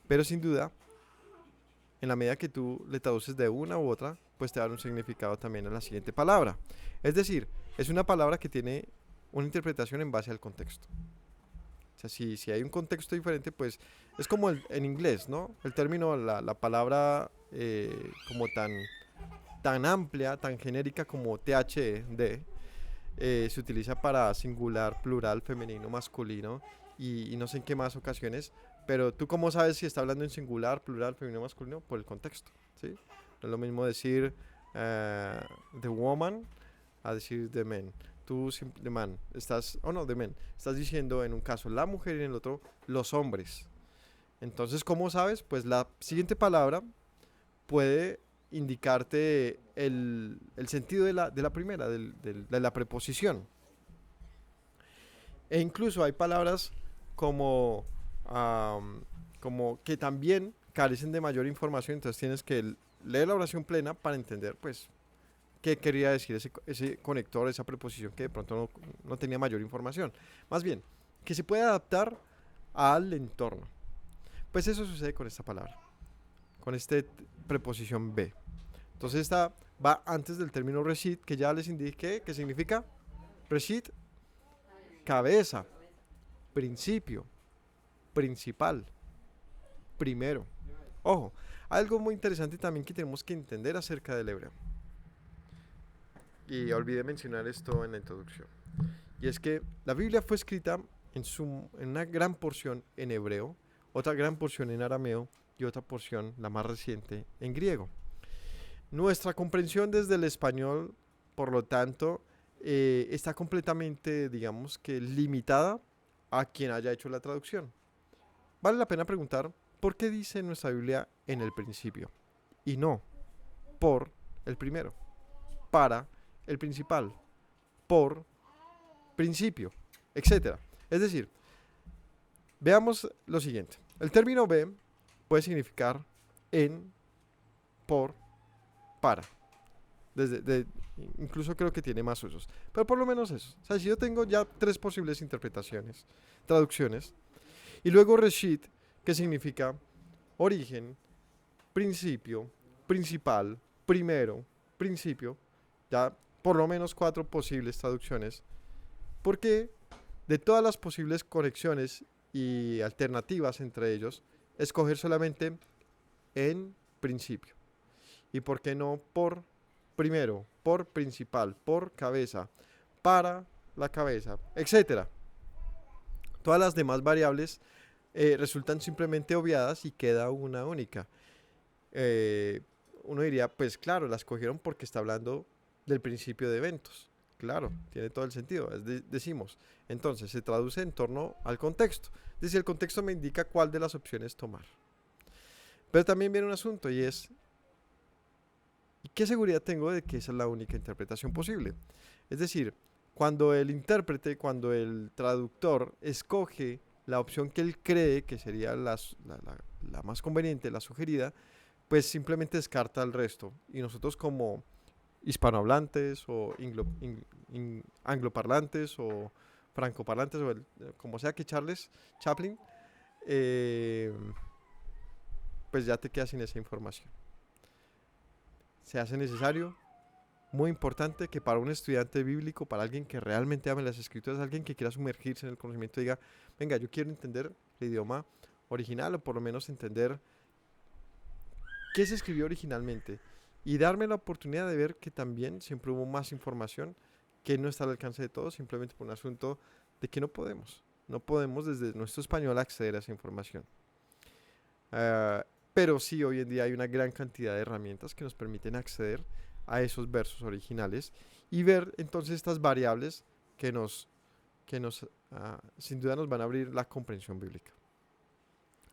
Pero sin duda, en la medida que tú le traduces de una u otra, pues te da un significado también a la siguiente palabra. Es decir, es una palabra que tiene una interpretación en base al contexto. O sea, si hay un contexto diferente, pues es como en inglés, ¿no? El término, la palabra como tan amplia, tan genérica como THD, se utiliza para singular, plural, femenino, masculino y no sé en qué más ocasiones, pero tú cómo sabes si está hablando en singular, plural, femenino, masculino por el contexto, ¿sí? No es lo mismo decir the woman a decir the man. Tú, the man, estás, the man, estás diciendo en un caso la mujer y en el otro los hombres. Entonces, ¿cómo sabes? Pues la siguiente palabra puede indicarte el sentido de la primera, de la preposición. E incluso hay palabras como, como que también carecen de mayor información, entonces tienes que leer la oración plena para entender, pues, qué quería decir ese conector, esa preposición que de pronto no tenía mayor información. Más bien, que se puede adaptar al entorno. Pues eso sucede con esta palabra, con esta preposición be. Entonces esta va antes del término reshit, que ya les indiqué qué significa. Reshit, cabeza, principio, principal, primero. Ojo, algo muy interesante también que tenemos que entender acerca del hebreo. Y olvidé mencionar esto en la introducción. Y es que la Biblia fue escrita en una gran porción en hebreo, otra gran porción en arameo y otra porción, la más reciente, en griego. Nuestra comprensión desde el español, por lo tanto, está completamente, digamos que, limitada a quien haya hecho la traducción. Vale la pena preguntar, ¿por qué dice nuestra Biblia en el principio? Y no por el primero, para el principal, por principio, etc. Es decir, veamos lo siguiente. El término be puede significar en, por, para. Incluso creo que tiene más usos. Pero por lo menos eso. O sea, si yo tengo ya 3 posibles interpretaciones, traducciones, y luego reshit, que significa origen, principio, principal, primero, principio, ya por lo menos 4 posibles traducciones, porque de todas las posibles conexiones y alternativas entre ellos, escoger solamente en principio. ¿Y por qué no por primero, por principal, por cabeza, para la cabeza, etcétera? Todas las demás variables resultan simplemente obviadas y queda una única. Uno diría, pues claro, la escogieron porque está hablando del principio de eventos. Claro, tiene todo el sentido. Decimos, entonces se traduce en torno al contexto. Es decir, el contexto me indica cuál de las opciones tomar. Pero también viene un asunto y es, ¿y qué seguridad tengo de que esa es la única interpretación posible? Es decir, cuando el intérprete, cuando el traductor escoge la opción que él cree que sería la más conveniente, la sugerida, pues simplemente descarta el resto. Y nosotros como hispanohablantes o angloparlantes o francoparlantes o como sea que Charles Chaplin, pues ya te quedas sin esa información. Se hace necesario, muy importante, que para un estudiante bíblico, para alguien que realmente ame las escrituras, alguien que quiera sumergirse en el conocimiento, diga, venga, yo quiero entender el idioma original o por lo menos entender qué se escribió originalmente y darme la oportunidad de ver que también siempre hubo más información que no está al alcance de todos, simplemente por un asunto de que no podemos desde nuestro español acceder a esa información. Pero sí, hoy en día hay una gran cantidad de herramientas que nos permiten acceder a esos versos originales y ver entonces estas variables que sin duda nos van a abrir la comprensión bíblica,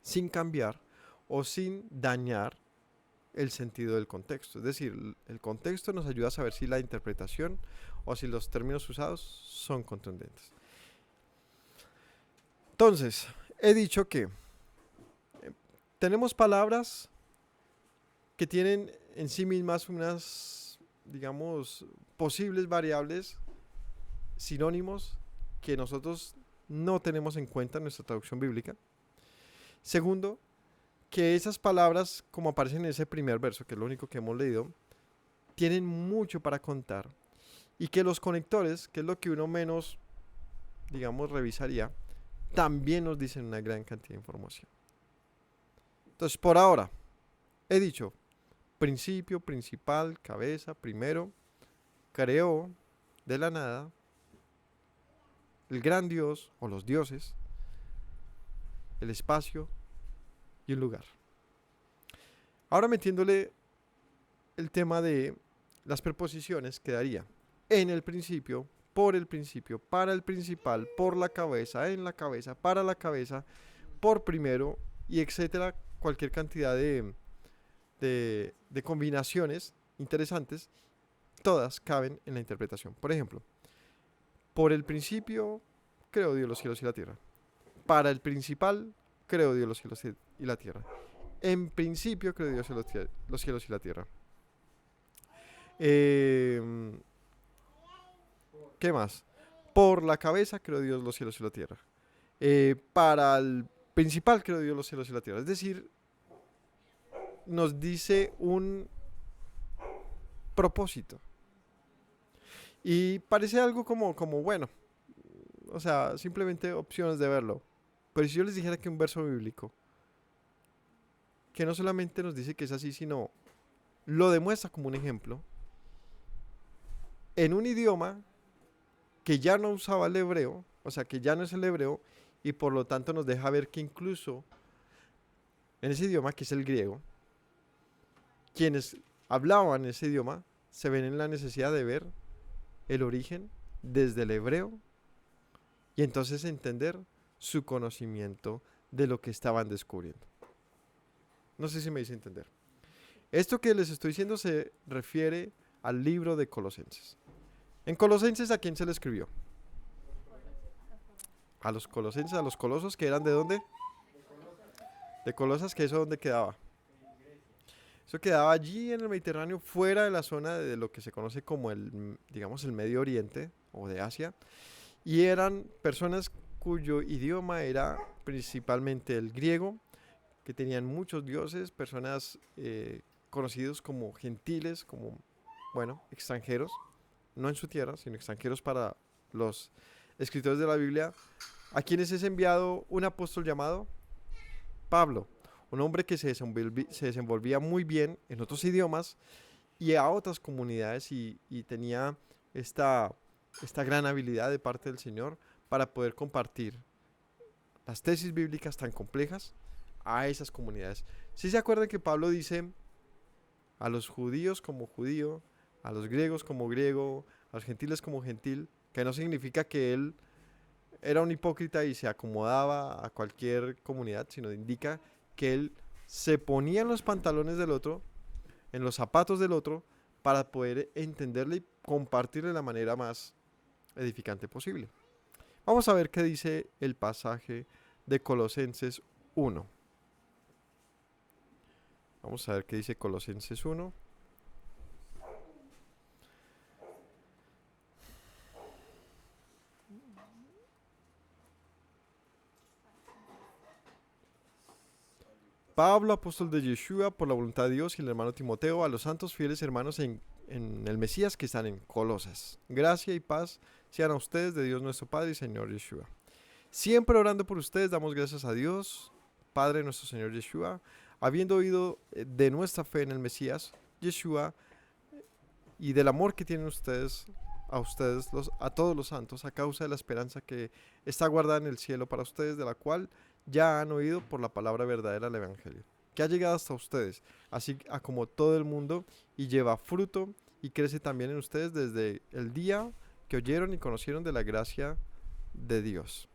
sin cambiar o sin dañar el sentido del contexto. Es decir, el contexto nos ayuda a saber si la interpretación o si los términos usados son contundentes. Entonces, he dicho que tenemos palabras que tienen en sí mismas unas, digamos, posibles variables, sinónimos, que nosotros no tenemos en cuenta en nuestra traducción bíblica. Segundo, que esas palabras, como aparecen en ese primer verso, que es lo único que hemos leído, tienen mucho para contar y que los conectores, que es lo que uno menos, digamos, revisaría, también nos dicen una gran cantidad de información. Entonces, por ahora, he dicho principio, principal, cabeza, primero, creó de la nada el gran Dios o los dioses, el espacio y un lugar. Ahora metiéndole el tema de las preposiciones, quedaría en el principio, por el principio, para el principal, por la cabeza, en la cabeza, para la cabeza, por primero y etcétera, cualquier cantidad de combinaciones interesantes, todas caben en la interpretación. Por ejemplo, por el principio creó Dios los cielos y la tierra. Para el principal creó Dios los cielos y la tierra. En principio creó Dios los cielos y la tierra. ¿Qué más? Por la cabeza creó Dios los cielos y la tierra. Para el principal creó Dios los cielos y la tierra. Es decir, nos dice un propósito. Y parece algo como bueno, o sea, simplemente opciones de verlo. Pero si yo les dijera que un verso bíblico, que no solamente nos dice que es así, sino lo demuestra como un ejemplo, en un idioma que ya no usaba el hebreo, o sea, que ya no es el hebreo, y por lo tanto nos deja ver que incluso en ese idioma, que es el griego, quienes hablaban ese idioma se ven en la necesidad de ver el origen desde el hebreo y entonces entender su conocimiento de lo que estaban descubriendo. No sé si me hice entender. Esto que les estoy diciendo se refiere al libro de Colosenses. En Colosenses, ¿a quién se le escribió? A los colosenses, a los colosos, que eran ¿de dónde? De Colosas, que eso ¿dónde quedaba? Eso quedaba allí en el Mediterráneo, fuera de la zona de lo que se conoce como el, digamos, el Medio Oriente o de Asia, y eran personas cuyo idioma era principalmente el griego, que tenían muchos dioses, personas conocidos como gentiles, como, bueno, extranjeros, no en su tierra, sino extranjeros para los escritores de la Biblia, a quienes es enviado un apóstol llamado Pablo, un hombre que se desenvolvía muy bien en otros idiomas y a otras comunidades y tenía esta gran habilidad de parte del Señor para poder compartir las tesis bíblicas tan complejas a esas comunidades. Si se acuerdan que Pablo dice a los judíos como judío, a los griegos como griego, a los gentiles como gentil, que no significa que él era un hipócrita y se acomodaba a cualquier comunidad, sino indica que él se ponía en los pantalones del otro, en los zapatos del otro, para poder entenderle y compartirle de la manera más edificante posible. Vamos a ver qué dice el pasaje de Colosenses 1. Vamos a ver qué dice Colosenses 1. Pablo, apóstol de Yeshua, por la voluntad de Dios, y el hermano Timoteo, a los santos fieles hermanos en el Mesías que están en Colosas. Gracia y paz sean a ustedes de Dios nuestro Padre y Señor Yeshua. Siempre orando por ustedes, damos gracias a Dios, Padre nuestro Señor Yeshua, habiendo oído de nuestra fe en el Mesías, Yeshua, y del amor que tienen ustedes, a todos los santos, a causa de la esperanza que está guardada en el cielo para ustedes, de la cual ya han oído por la palabra verdadera del Evangelio, que ha llegado hasta ustedes, así como todo el mundo, y lleva fruto y crece también en ustedes desde el día que oyeron y conocieron de la gracia de Dios.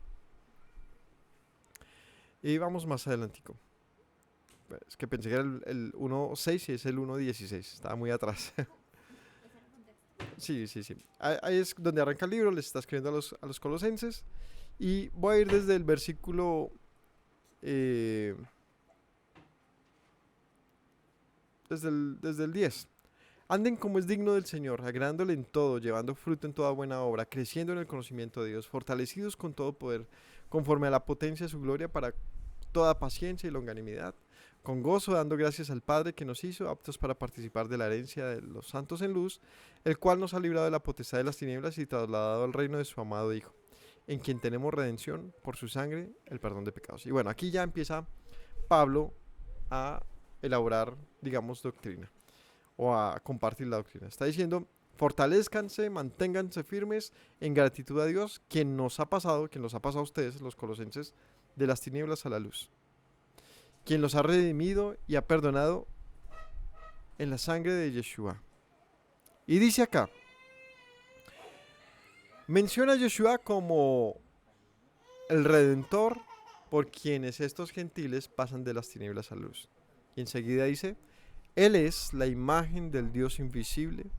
Y vamos más adelantico. Es que pensé que era el 1.6 y es el 1.16, estaba muy atrás. Sí. Ahí es donde arranca el libro, les está escribiendo a los colosenses. Y voy a ir desde el versículo desde el 10. Anden como es digno del Señor, agradándole en todo, llevando fruto en toda buena obra, creciendo en el conocimiento de Dios, fortalecidos con todo poder, conforme a la potencia de su gloria, para toda paciencia y longanimidad, con gozo, dando gracias al Padre que nos hizo aptos para participar de la herencia de los santos en luz, el cual nos ha librado de la potestad de las tinieblas y trasladado al reino de su amado Hijo, en quien tenemos redención por su sangre, el perdón de pecados. Y bueno, aquí ya empieza Pablo a elaborar, digamos, doctrina o a compartir la doctrina. Está diciendo, fortalezcanse, manténganse firmes en gratitud a Dios, quien los ha pasado a ustedes, los colosenses, de las tinieblas a la luz, quien los ha redimido y ha perdonado en la sangre de Yeshua. Y dice acá, menciona a Yeshua como el Redentor por quienes estos gentiles pasan de las tinieblas a la luz. Y enseguida dice, Él es la imagen del Dios invisible,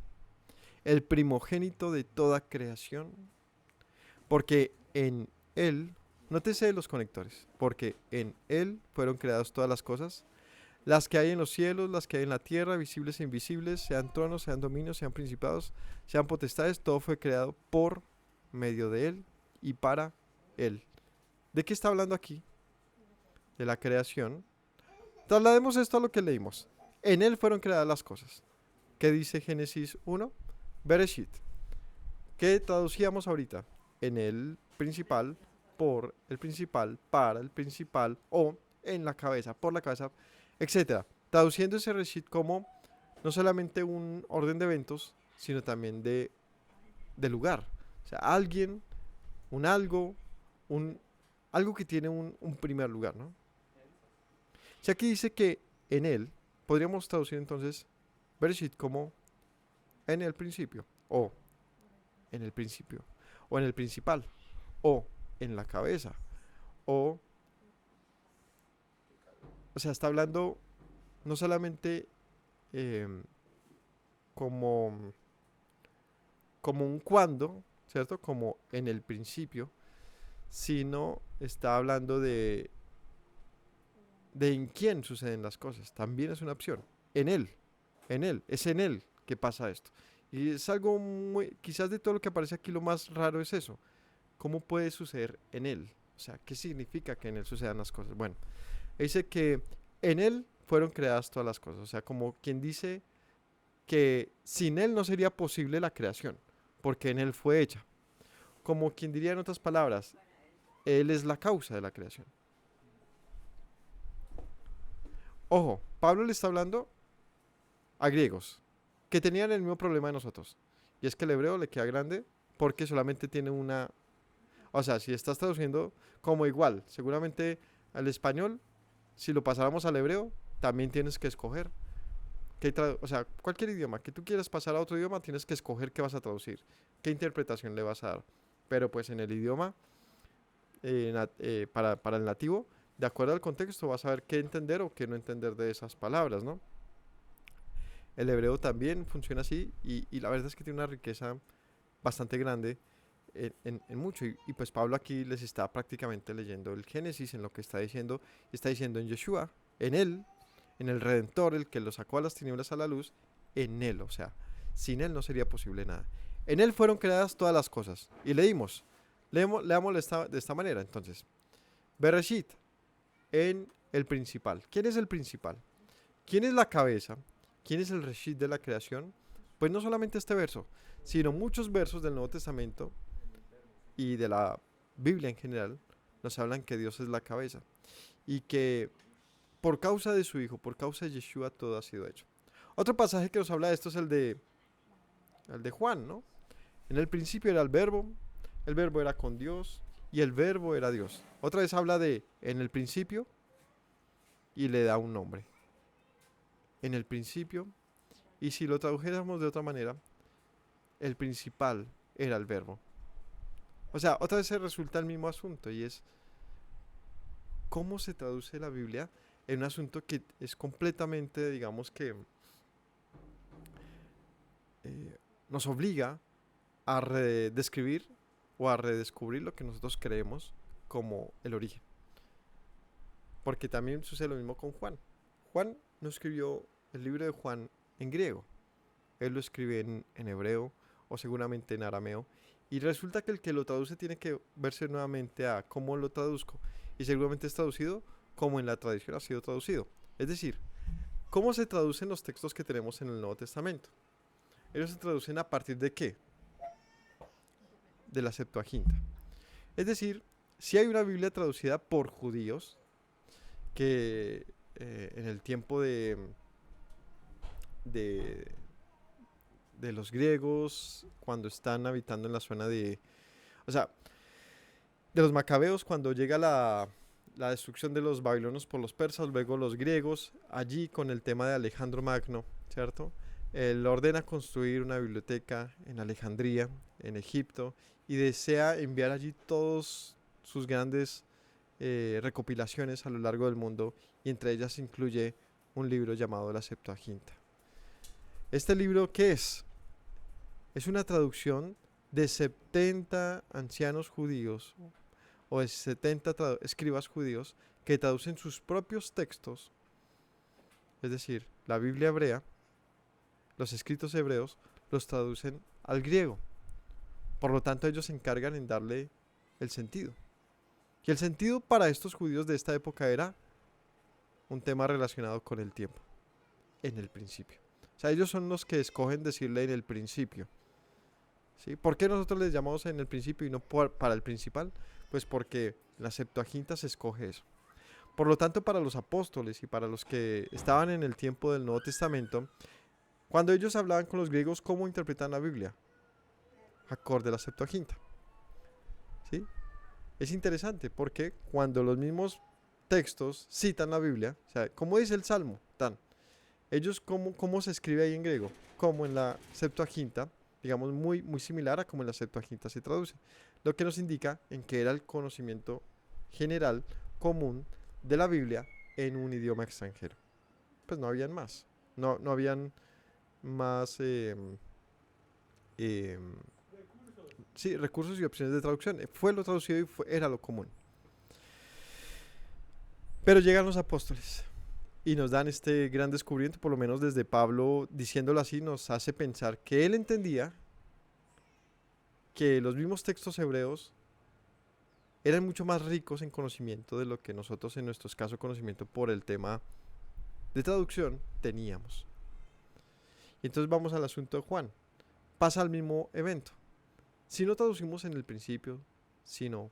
el primogénito de toda creación, porque en Él, nótese los conectores, porque en Él fueron creadas todas las cosas, las que hay en los cielos, las que hay en la tierra, visibles e invisibles, sean tronos, sean dominios, sean principados, sean potestades, todo fue creado por medio de Él y para Él. ¿De qué está hablando aquí? De la creación. Traslademos esto a lo que leímos. En Él fueron creadas las cosas. ¿Qué dice Génesis 1? Bereshit. ¿Qué traducíamos ahorita? En el principal, por el principal, para el principal, o en la cabeza, por la cabeza, etc. Traduciendo ese Bereshit como no solamente un orden de eventos, sino también de lugar. O sea, alguien, un algo, algo que tiene un primer lugar, ¿no? Si aquí dice que en Él, podríamos traducir entonces Bereshit como en el principio, o en el principio, o en el principal, o en la cabeza, o sea, está hablando no solamente como un cuando, ¿cierto? Como en el principio, sino está hablando de en quién suceden las cosas. También es una opción. En Él, es en Él que pasa esto. Y es algo muy, quizás de todo lo que aparece aquí lo más raro es eso. ¿Cómo puede suceder en Él? O sea, ¿qué significa que en Él sucedan las cosas? Bueno, dice que en Él fueron creadas todas las cosas. O sea, como quien dice que sin Él no sería posible la creación, porque en Él fue hecha. Como quien diría en otras palabras, Él es la causa de la creación. Ojo, Pablo le está hablando a griegos que tenían el mismo problema de nosotros. Y es que el hebreo le queda grande porque solamente tiene una... O sea, si estás traduciendo como igual, seguramente al español, si lo pasáramos al hebreo, también tienes que escoger. O sea, cualquier idioma que tú quieras pasar a otro idioma, tienes que escoger qué vas a traducir, qué interpretación le vas a dar. Pero pues en el idioma, para el nativo, de acuerdo al contexto, vas a ver qué entender o qué no entender de esas palabras, ¿no? El hebreo también funciona así y la verdad es que tiene una riqueza bastante grande en mucho. Y pues Pablo aquí les está prácticamente leyendo el Génesis en lo que está diciendo en Yeshua, en Él, en el Redentor, el que lo sacó a las tinieblas a la luz, en Él. O sea, sin Él no sería posible nada. En Él fueron creadas todas las cosas. Y leamos de esta manera entonces. Bereshit, en el principal. ¿Quién es el principal? ¿Quién es la cabeza? ¿Quién es el Reshit de la creación? Pues no solamente este verso, sino muchos versos del Nuevo Testamento y de la Biblia en general nos hablan que Dios es la cabeza y que por causa de su Hijo, por causa de Yeshua, todo ha sido hecho. Otro pasaje que nos habla de esto es el de Juan, ¿no? En el principio era el verbo era con Dios y el verbo era Dios. Otra vez habla de en el principio y le da un nombre. En el principio, y si lo tradujéramos de otra manera, el principal era el verbo. O sea, otra vez se resulta el mismo asunto y es cómo se traduce la Biblia en un asunto que es completamente, digamos que nos obliga a redescribir o a redescubrir lo que nosotros creemos como el origen. Porque también sucede lo mismo con Juan. Juan no escribió el libro de Juan en griego. Él lo escribe en hebreo o seguramente en arameo. Y resulta que el que lo traduce tiene que verse nuevamente a cómo lo traduzco. Y seguramente es traducido como en la tradición ha sido traducido. Es decir, ¿cómo se traducen los textos que tenemos en el Nuevo Testamento? Ellos se traducen a partir de ¿qué? De la Septuaginta. Es decir, si hay una Biblia traducida por judíos que en el tiempo de, de los griegos, cuando están habitando en la zona o sea, de los macabeos, cuando llega la destrucción de los babilonios por los persas, luego los griegos, allí con el tema de Alejandro Magno, ¿cierto? Él ordena construir una biblioteca en Alejandría, en Egipto, y desea enviar allí todos sus grandes recopilaciones a lo largo del mundo, y entre ellas incluye un libro llamado la Septuaginta. ¿Este libro qué es? Es una traducción de 70 ancianos judíos o de 70 escribas judíos que traducen sus propios textos, es decir, la Biblia hebrea, los escritos hebreos, los traducen al griego. Por lo tanto, ellos se encargan en darle el sentido. Y el sentido para estos judíos de esta época era un tema relacionado con el tiempo, en el principio. O sea, ellos son los que escogen decirle en el principio. ¿Sí? ¿Por qué nosotros les llamamos en el principio y no para el principal? Pues porque en la Septuaginta se escoge eso. Por lo tanto, para los apóstoles y para los que estaban en el tiempo del Nuevo Testamento, cuando ellos hablaban con los griegos, ¿cómo interpretan la Biblia? Acorde a la Septuaginta. ¿Sí? Es interesante porque cuando los mismos textos citan la Biblia, o sea, ¿cómo dice el Salmo? Ellos, ¿cómo se escribe ahí en griego? Como en la Septuaginta, digamos, muy, muy similar a como en la Septuaginta se traduce. Lo que nos indica en que era el conocimiento general, común, de la Biblia en un idioma extranjero. Pues no habían más. No habían más sí, recursos y opciones de traducción. Fue lo traducido y era lo común. Pero llegan los apóstoles y nos dan este gran descubrimiento, por lo menos desde Pablo, diciéndolo así, nos hace pensar que él entendía que los mismos textos hebreos eran mucho más ricos en conocimiento de lo que nosotros, en nuestro escaso conocimiento por el tema de traducción, teníamos. Y entonces vamos al asunto de Juan. Pasa el mismo evento. Si no traducimos en el principio, sino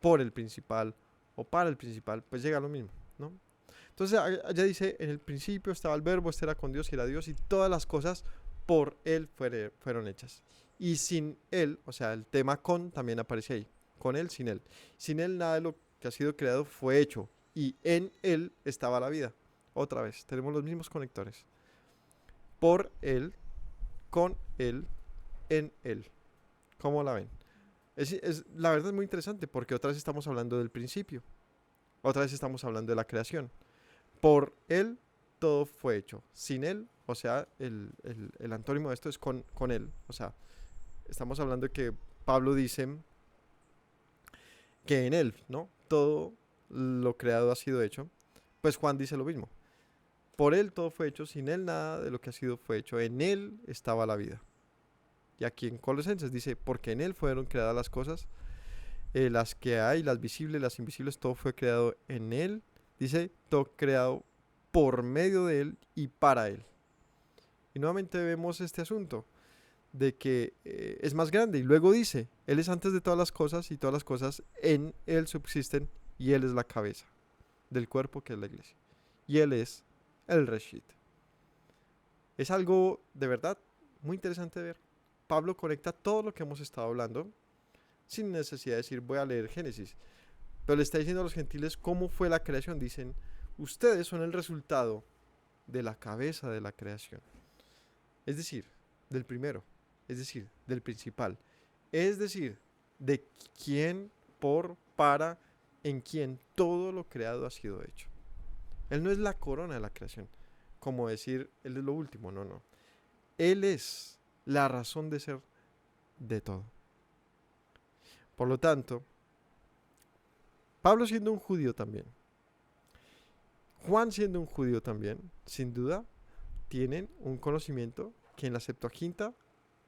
por el principal o para el principal, pues llega lo mismo, ¿no? Entonces allá dice, en el principio estaba el verbo, este era con Dios y era Dios, y todas las cosas por él fueron hechas. Y sin él, o sea, el tema con también aparece ahí. Con él, sin él. Sin él nada de lo que ha sido creado fue hecho. Y en él estaba la vida. Otra vez, tenemos los mismos conectores. Por él, con él, en él. ¿Cómo la ven? La verdad es muy interesante porque otra vez estamos hablando del principio. Otra vez estamos hablando de la creación. Por él todo fue hecho. Sin él, o sea, el antónimo de esto es con él. O sea, estamos hablando de que Pablo dice que en él, ¿no? Todo lo creado ha sido hecho. Pues Juan dice lo mismo. Por él todo fue hecho, sin él nada de lo que ha sido fue hecho. En él estaba la vida. Y aquí en Colosenses dice, porque en él fueron creadas las cosas, las que hay, las visibles, las invisibles, todo fue creado en él. Dice, todo creado por medio de él y para él. Y nuevamente vemos este asunto de que es más grande. Y luego dice, él es antes de todas las cosas y todas las cosas en él subsisten y él es la cabeza del cuerpo que es la iglesia. Y él es el Reshit. Es algo de verdad muy interesante de ver. Pablo conecta todo lo que hemos estado hablando sin necesidad de decir voy a leer Génesis. Pero le está diciendo a los gentiles cómo fue la creación. Dicen, ustedes son el resultado de la cabeza de la creación. Es decir, del primero. Es decir, del principal. Es decir, de quién, por, para, en quien todo lo creado ha sido hecho. Él no es la corona de la creación. Como decir, él es lo último. No. Él es la razón de ser de todo. Por lo tanto, Pablo siendo un judío también, Juan siendo un judío también, sin duda, tienen un conocimiento que en la Septuaginta,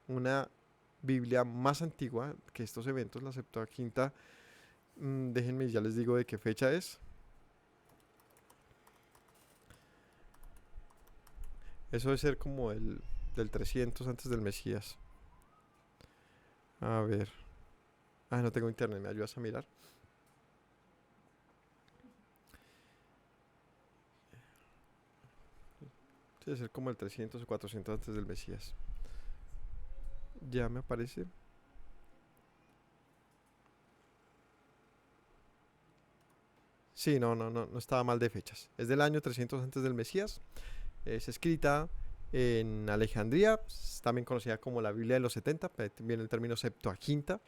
una Biblia más antigua que estos eventos, la Septuaginta, déjenme, ya les digo de qué fecha es. Eso debe ser como del 300 antes del Mesías. A ver. Ah, no tengo internet, ¿me ayudas a mirar? Debe ser como el 300 o 400 antes del Mesías. Ya me aparece. Sí, no estaba mal de fechas. Es del año 300 antes del Mesías. Es escrita en Alejandría, también conocida como la Biblia de los 70, viene el término Septuaginta,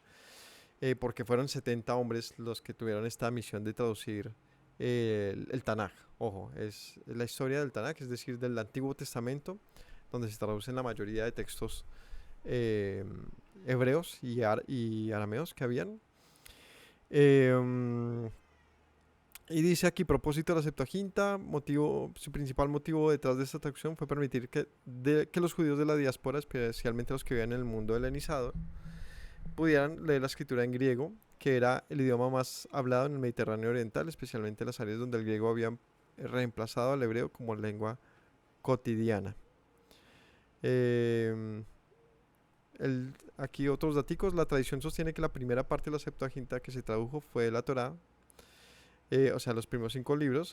porque fueron 70 hombres los que tuvieron esta misión de traducir el Tanaj. Ojo, es la historia del Tanaj, es decir, del Antiguo Testamento, donde se traducen la mayoría de textos eh, hebreos y arameos que habían. Eh, y dice aquí, propósito de la Septuaginta, su principal motivo detrás de esta traducción fue permitir que los judíos de la diáspora, especialmente los que vivían en el mundo helenizado, pudieran leer la escritura en griego, que era el idioma más hablado en el Mediterráneo Oriental, especialmente en las áreas donde el griego había reemplazado al hebreo como lengua cotidiana. Aquí otros daticos, la tradición sostiene que la primera parte de la Septuaginta que se tradujo fue la Torá, o sea, los primeros 5 libros,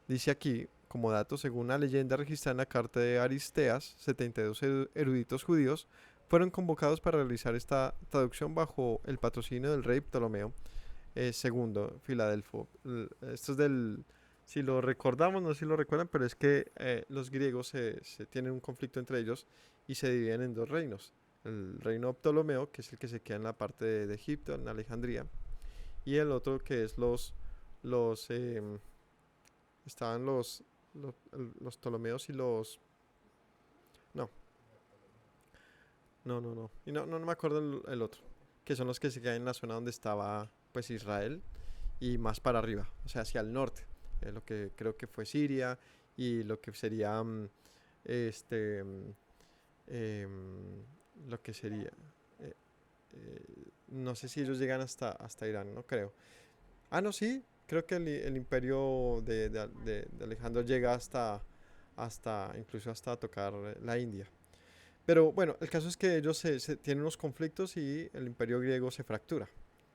dice aquí, como dato, según una leyenda registrada en la carta de Aristeas, 72 eruditos judíos fueron convocados para realizar esta traducción bajo el patrocinio del rey Ptolomeo II, Filadelfo. Esto es si lo recordamos, no sé si lo recuerdan, pero es que los griegos se tienen un conflicto entre ellos y se dividen en 2 reinos. El reino Ptolomeo, que es el que se queda en la parte de Egipto, en Alejandría, y el otro que es estaban los Ptolomeos y los... No, no. Y no me acuerdo el otro. Que son los que se quedan en la zona donde estaba pues Israel y más para arriba, o sea, hacia el norte. Lo que creo que fue Siria y lo que sería lo que sería... no sé si ellos llegan hasta Irán, no creo. Ah, no, sí, creo que el imperio de Alejandro llega incluso hasta tocar la India. Pero bueno, el caso es que ellos tienen unos conflictos y el imperio griego se fractura,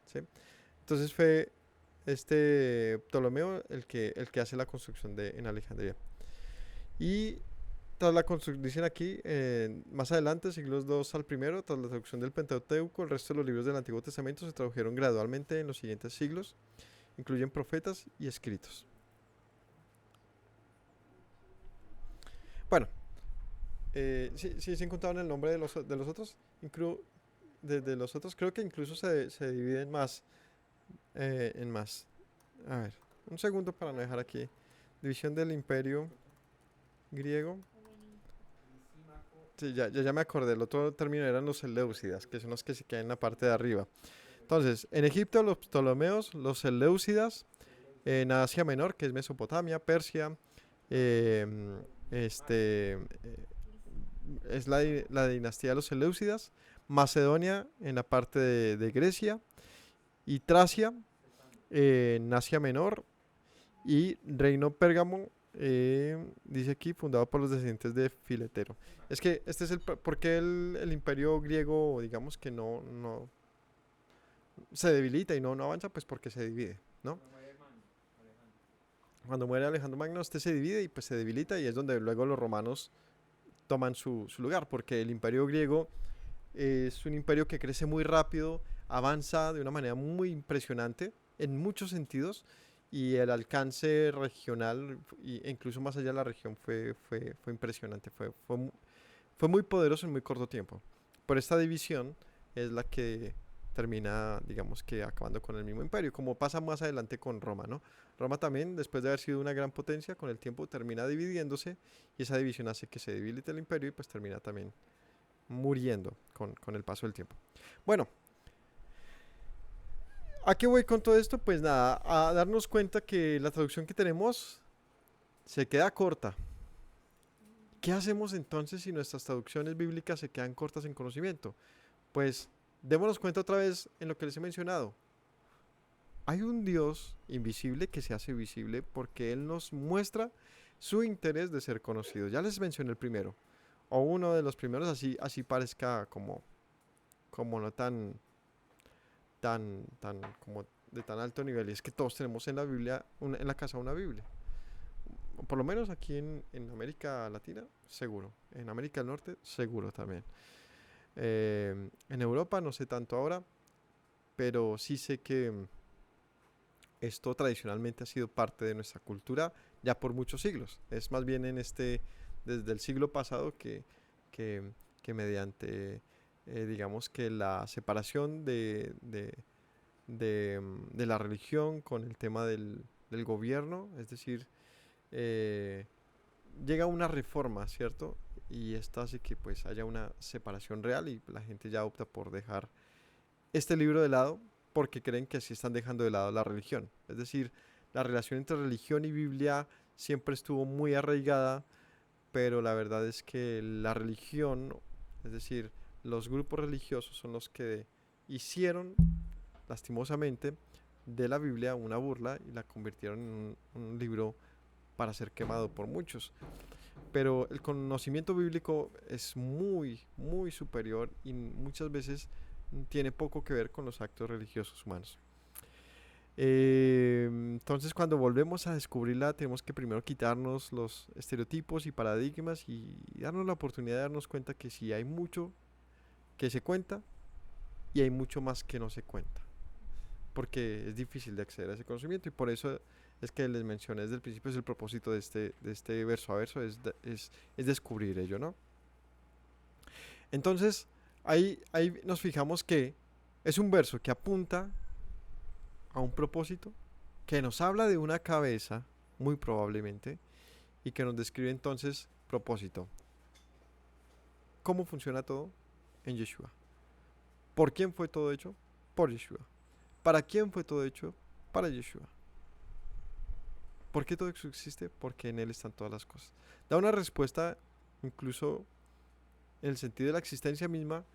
¿sí? Entonces fue este Ptolomeo el que hace la construcción en Alejandría. Y tras la construcción, dicen aquí, más adelante, siglos II al I, tras la traducción del Pentateuco, el resto de los libros del Antiguo Testamento se tradujeron gradualmente en los siguientes siglos, incluyen profetas y escritos. Bueno, sí se encontraban el nombre de los otros, de los otros, creo que incluso se dividen más, en más. A ver, un segundo para no dejar aquí. División del imperio griego. Sí, ya me acordé, el otro término eran los Seleucidas, que son los que se quedan en la parte de arriba. Entonces, en Egipto los Ptolomeos, los Seleucidas, en Asia Menor, que es Mesopotamia, Persia, es la dinastía de los Seleucidas, Macedonia en la parte de Grecia, y Tracia en Asia Menor, y Reino Pérgamo, dice aquí, fundado por los descendientes de Filetero. Es que este es por qué el imperio griego, digamos que no se debilita y no avanza, pues porque se divide, ¿no? Cuando muere Alejandro Magno, este se divide y pues se debilita, y es donde luego los romanos toman su lugar, porque el imperio griego es un imperio que crece muy rápido, avanza de una manera muy impresionante en muchos sentidos, y el alcance regional e incluso más allá de la región fue impresionante, fue muy poderoso en muy corto tiempo. Por esta división es la que termina, digamos que acabando con el mismo imperio, como pasa más adelante con Roma, ¿no? Roma también, después de haber sido una gran potencia, con el tiempo termina dividiéndose, y esa división hace que se debilite el imperio y pues termina también muriendo con el paso del tiempo. Bueno, ¿a qué voy con todo esto? Pues nada, a darnos cuenta que la traducción que tenemos se queda corta. ¿Qué hacemos entonces si nuestras traducciones bíblicas se quedan cortas en conocimiento? Pues démonos cuenta otra vez en lo que les he mencionado. Hay un Dios invisible que se hace visible porque Él nos muestra su interés de ser conocido. Ya les mencioné el primero, o uno de los primeros, así parezca como no como de tan alto nivel, y es que todos tenemos en la Biblia, en la casa una Biblia. Por lo menos aquí en América Latina, seguro. En América del Norte, seguro también. En Europa, no sé tanto ahora, pero sí sé que esto tradicionalmente ha sido parte de nuestra cultura ya por muchos siglos. Es más bien desde el siglo pasado que, que mediante, digamos que la separación de la religión con el tema del gobierno, es decir, eh, llega una reforma, ¿cierto? Y esto hace que pues haya una separación real y la gente ya opta por dejar este libro de lado porque creen que así están dejando de lado la religión. Es decir, la relación entre religión y Biblia siempre estuvo muy arraigada, pero la verdad es que la religión, es decir, los grupos religiosos son los que hicieron, lastimosamente, de la Biblia una burla y la convirtieron en un libro para ser quemado por muchos. Pero el conocimiento bíblico es muy, muy superior y muchas veces tiene poco que ver con los actos religiosos humanos. Entonces, cuando volvemos a descubrirla, tenemos que primero quitarnos los estereotipos y paradigmas y darnos la oportunidad de darnos cuenta que sí hay mucho que se cuenta y hay mucho más que no se cuenta, porque es difícil de acceder a ese conocimiento, y por eso es que les mencioné desde el principio, es el propósito de este verso a verso, es descubrir ello, ¿no? Entonces, ahí nos fijamos que es un verso que apunta a un propósito, que nos habla de una cabeza, muy probablemente, y que nos describe entonces propósito. ¿Cómo funciona todo? En Yeshua. ¿Por quién fue todo hecho? Por Yeshua. ¿Para quién fue todo hecho? Para Yeshua. ¿Por qué todo eso existe? Porque en Él están todas las cosas. Da una respuesta incluso en el sentido de la existencia misma,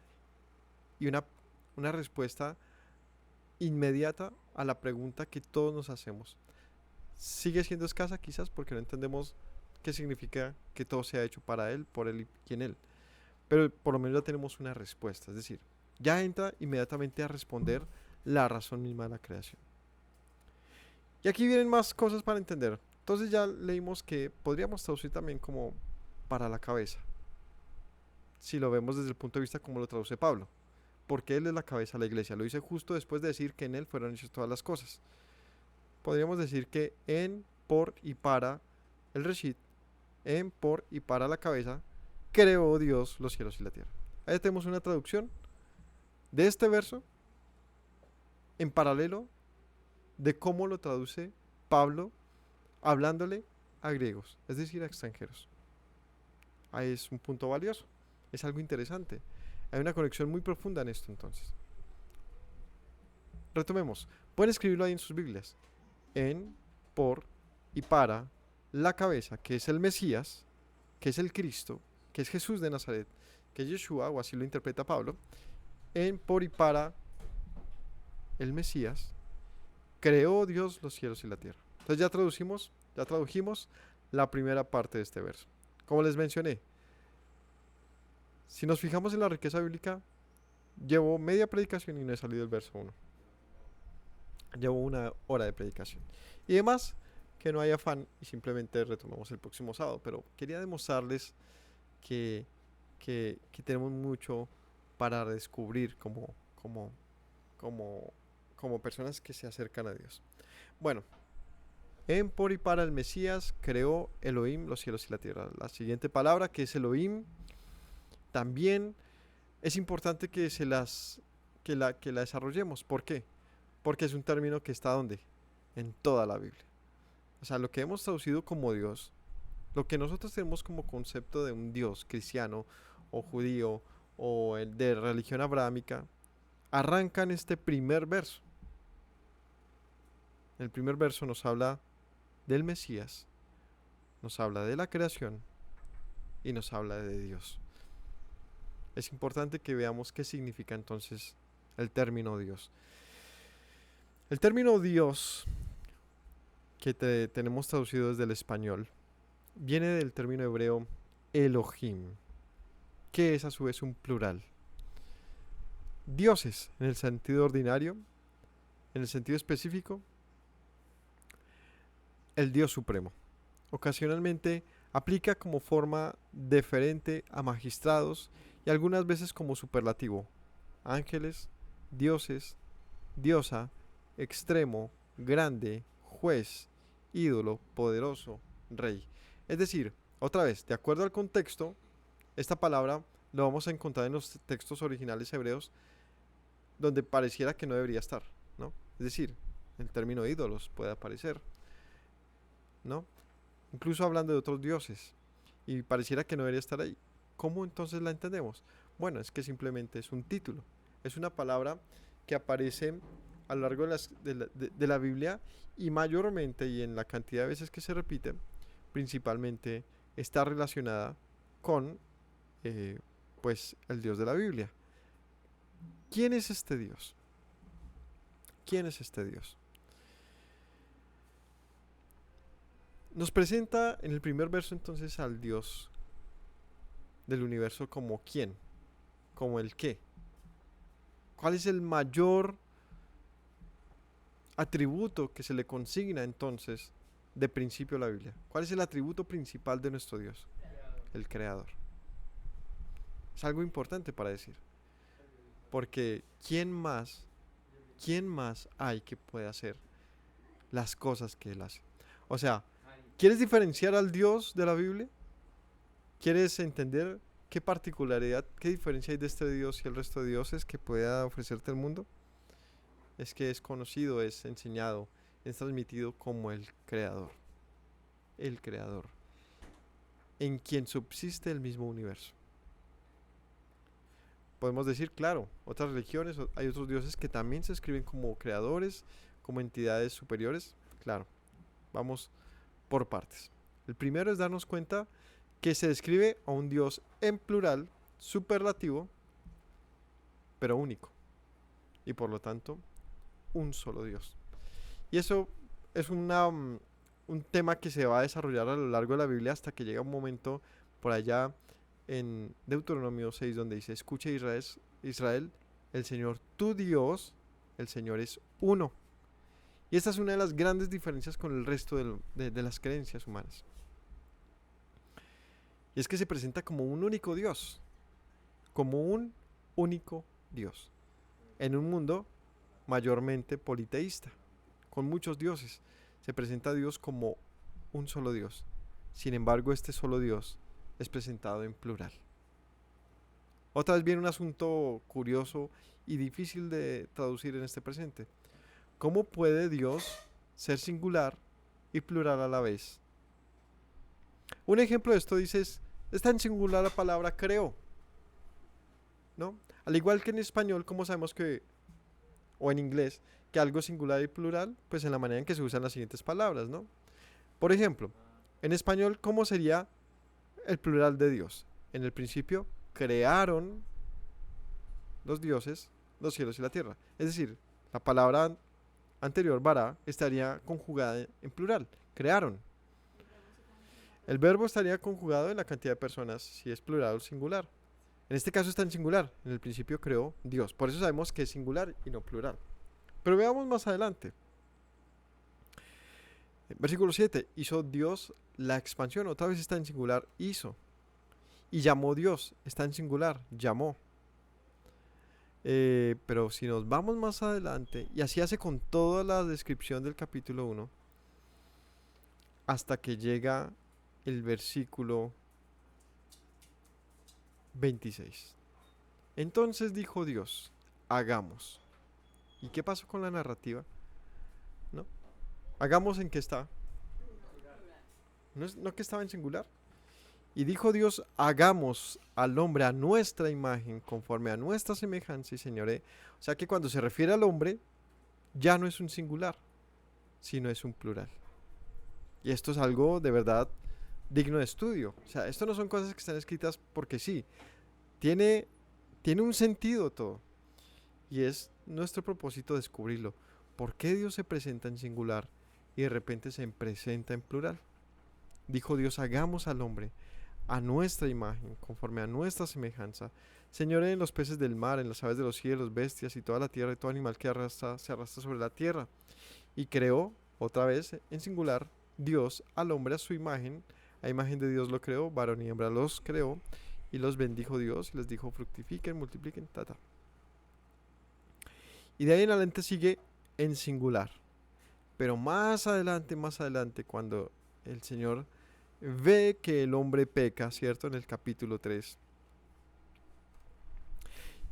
y una respuesta inmediata a la pregunta que todos nos hacemos. Sigue siendo escasa quizás porque no entendemos qué significa que todo sea hecho para Él, por Él y en Él. Pero por lo menos ya tenemos una respuesta. Es decir, ya entra inmediatamente a responder la razón misma de la creación. Y aquí vienen más cosas para entender. Entonces ya leímos que podríamos traducir también como para la cabeza, si lo vemos desde el punto de vista como lo traduce Pablo, porque Él es la cabeza de la iglesia. Lo dice justo después de decir que en Él fueron hechas todas las cosas. Podríamos decir que en, por y para el Reshit, en, por y para la cabeza, creó Dios los cielos y la tierra. Ahí tenemos una traducción de este verso en paralelo de cómo lo traduce Pablo hablándole a griegos, es decir, a extranjeros. Ahí es un punto valioso, es algo interesante. Hay una conexión muy profunda en esto entonces. Retomemos, pueden escribirlo ahí en sus Biblias. En, por y para la cabeza, que es el Mesías, que es el Cristo, que es Jesús de Nazaret, que es Yeshua, o así lo interpreta Pablo. En, por y para el Mesías, creó Dios los cielos y la tierra. Entonces ya tradujimos la primera parte de este verso. Como les mencioné, si nos fijamos en la riqueza bíblica, llevo media predicación y no he salido del verso 1. Llevo 1 hora de predicación. Y además, que no hay afán y simplemente retomamos el próximo sábado. Pero quería demostrarles que tenemos mucho para descubrir como personas que se acercan a Dios. Bueno, en, por y para el Mesías creó Elohim los cielos y la tierra. La siguiente palabra, que es Elohim, también es importante que la desarrollemos. ¿Por qué? Porque es un término que está ¿dónde? En toda la Biblia. O sea, lo que hemos traducido como Dios, lo que nosotros tenemos como concepto de un Dios cristiano o judío o de religión abrahámica, arranca en este primer verso. El primer verso nos habla del Mesías, nos habla de la creación y nos habla de Dios. Es importante que veamos qué significa entonces el término Dios. El término Dios, que tenemos traducido desde el español, viene del término hebreo Elohim, que es a su vez un plural. Dioses en el sentido ordinario, en el sentido específico, el Dios supremo. Ocasionalmente aplica como forma deferente a magistrados y algunas veces como superlativo: ángeles, dioses, diosa, extremo, grande, juez, ídolo, poderoso, rey. Es decir, otra vez, de acuerdo al contexto, esta palabra lo vamos a encontrar en los textos originales hebreos donde pareciera que no debería estar, ¿no? Es decir, el término ídolos puede aparecer, ¿no? Incluso hablando de otros dioses, y pareciera que no debería estar ahí. ¿Cómo entonces la entendemos? Bueno, es que simplemente es un título, es una palabra que aparece a lo largo de la Biblia, y mayormente, y en la cantidad de veces que se repite, principalmente está relacionada con pues el Dios de la Biblia. ¿Quién es este Dios? ¿Quién es este Dios? Nos presenta en el primer verso entonces al Dios del universo como quién, como el qué. ¿Cuál es el mayor atributo que se le consigna entonces de principio a la Biblia? ¿Cuál es el atributo principal de nuestro Dios? El creador. Es algo importante para decir, porque ¿quién más hay que pueda hacer las cosas que Él hace? O sea, ¿quieres diferenciar al Dios de la Biblia? ¿Quieres entender qué particularidad, qué diferencia hay de este Dios y el resto de dioses que pueda ofrecerte el mundo? Es que es conocido, es enseñado, es transmitido como el creador, en quien subsiste el mismo universo. Podemos decir, claro, otras religiones, hay otros dioses que también se escriben como creadores, como entidades superiores. Claro, vamos por partes. El primero es darnos cuenta que se describe a un Dios en plural, superlativo, pero único, y por lo tanto un solo Dios. Y eso es un tema que se va a desarrollar a lo largo de la Biblia hasta que llega un momento por allá en Deuteronomio 6 donde dice: escucha Israel, el Señor tu Dios, el Señor es uno. Y esta es una de las grandes diferencias con el resto de las creencias humanas. Y es que se presenta como un único Dios, como un único Dios, en un mundo mayormente politeísta, con muchos dioses. Se presenta a Dios como un solo Dios. Sin embargo, este solo Dios es presentado en plural. Otra vez viene un asunto curioso y difícil de traducir en este presente. ¿Cómo puede Dios ser singular y plural a la vez? Un ejemplo de esto dice: está en singular la palabra creó, ¿no? Al igual que en español, como sabemos que, o en inglés, que algo es singular y plural, pues en la manera en que se usan las siguientes palabras, ¿no? Por ejemplo, en español, ¿cómo sería el plural de Dios? En el principio, crearon los dioses los cielos y la tierra. Es decir, la palabra anterior, bara, estaría conjugada en plural. Crearon. El verbo estaría conjugado en la cantidad de personas, si es plural o singular. En este caso está en singular. En el principio creó Dios. Por eso sabemos que es singular y no plural. Pero veamos más adelante. Versículo 7. Hizo Dios la expansión. Otra vez está en singular. Hizo. Y llamó Dios. Está en singular. Llamó. Pero si nos vamos más adelante, y así hace con toda la descripción del capítulo 1, hasta que llega el versículo 26. Entonces dijo Dios: hagamos. ¿Y qué pasó con la narrativa? ¿No? ¿Hagamos en qué está? ¿No que estaba en singular? Y dijo Dios: hagamos al hombre a nuestra imagen, conforme a nuestra semejanza y señoré. O sea que cuando se refiere al hombre, ya no es un singular, sino es un plural. Y esto es algo de verdad digno de estudio. O sea, esto no son cosas que están escritas porque sí. Tiene un sentido todo. Y es nuestro propósito descubrirlo. ¿Por qué Dios se presenta en singular y de repente se presenta en plural? dijo Dios, hagamos al hombre a nuestra imagen, conforme a nuestra semejanza. Señoré en los peces del mar, en las aves de los cielos, bestias y toda la tierra y todo animal que se arrastra sobre la tierra. Y creó, otra vez, en singular, Dios al hombre a su imagen. A imagen de Dios lo creó, varón y hembra los creó. Y los bendijo Dios y les dijo, fructifiquen, multipliquen, ta. Y de ahí en adelante sigue en singular. Pero más adelante, cuando el Señor ve que el hombre peca, ¿cierto? En el capítulo 3.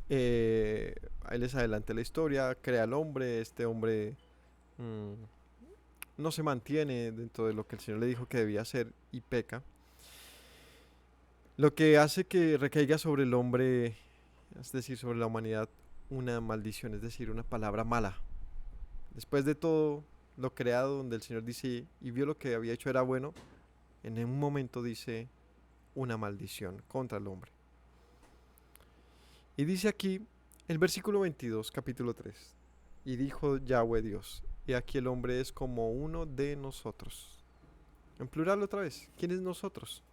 Ahí les adelante la historia, crea al hombre, este hombre no se mantiene dentro de lo que el Señor le dijo que debía hacer y peca. Lo que hace que recaiga sobre el hombre, es decir, sobre la humanidad, una maldición, es decir, una palabra mala. Después de todo lo creado, donde el Señor dice, y vio lo que había hecho era bueno, en un momento dice una maldición contra el hombre. Y dice aquí, el versículo 22, capítulo 3, y dijo Yahweh Dios, y aquí el hombre es como uno de nosotros. En plural otra vez, ¿quién es nosotros?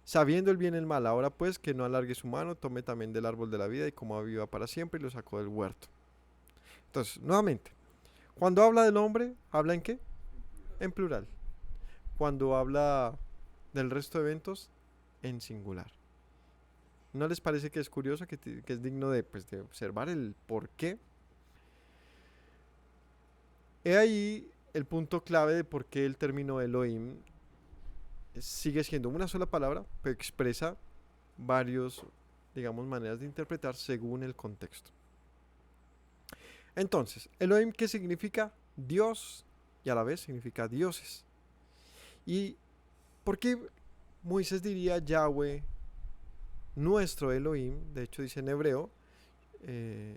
Sabiendo el bien y el mal, ahora pues que no alargue su mano, tome también del árbol de la vida y coma viva para siempre, y lo sacó del huerto. Entonces, nuevamente, cuando habla del hombre, ¿habla en qué? En plural. Cuando habla del resto de eventos, en singular. ¿No les parece que es curioso, que es digno de observar el por qué? He ahí el punto clave de por qué el término Elohim sigue siendo una sola palabra, pero expresa varios, digamos, maneras de interpretar según el contexto. Entonces, Elohim, ¿qué significa? Dios, y a la vez significa dioses. ¿Y por qué Moisés diría Yahweh, nuestro Elohim? De hecho dice en hebreo,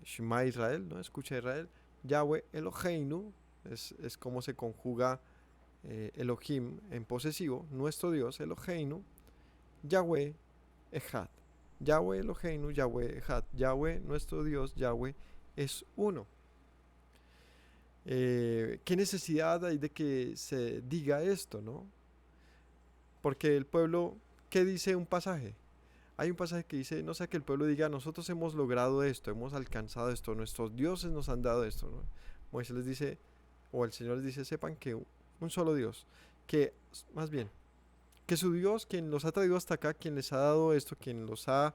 Shema Israel, ¿no? Escucha Israel, Yahweh Eloheinu, es como se conjuga Elohim en posesivo, nuestro Dios, Eloheinu, Yahweh Echad. Yahweh Eloheinu, Yahweh Echad. Yahweh, nuestro Dios, Yahweh es uno. ¿Qué necesidad hay de que se diga esto, no? Porque el pueblo, ¿qué dice un pasaje? Hay un pasaje que dice, no sé, que el pueblo diga, nosotros hemos logrado esto, hemos alcanzado esto, nuestros dioses nos han dado esto, ¿no? Moisés les dice, o el Señor les dice, sepan que un solo Dios, que más bien, que su Dios, quien los ha traído hasta acá, quien les ha dado esto, quien los ha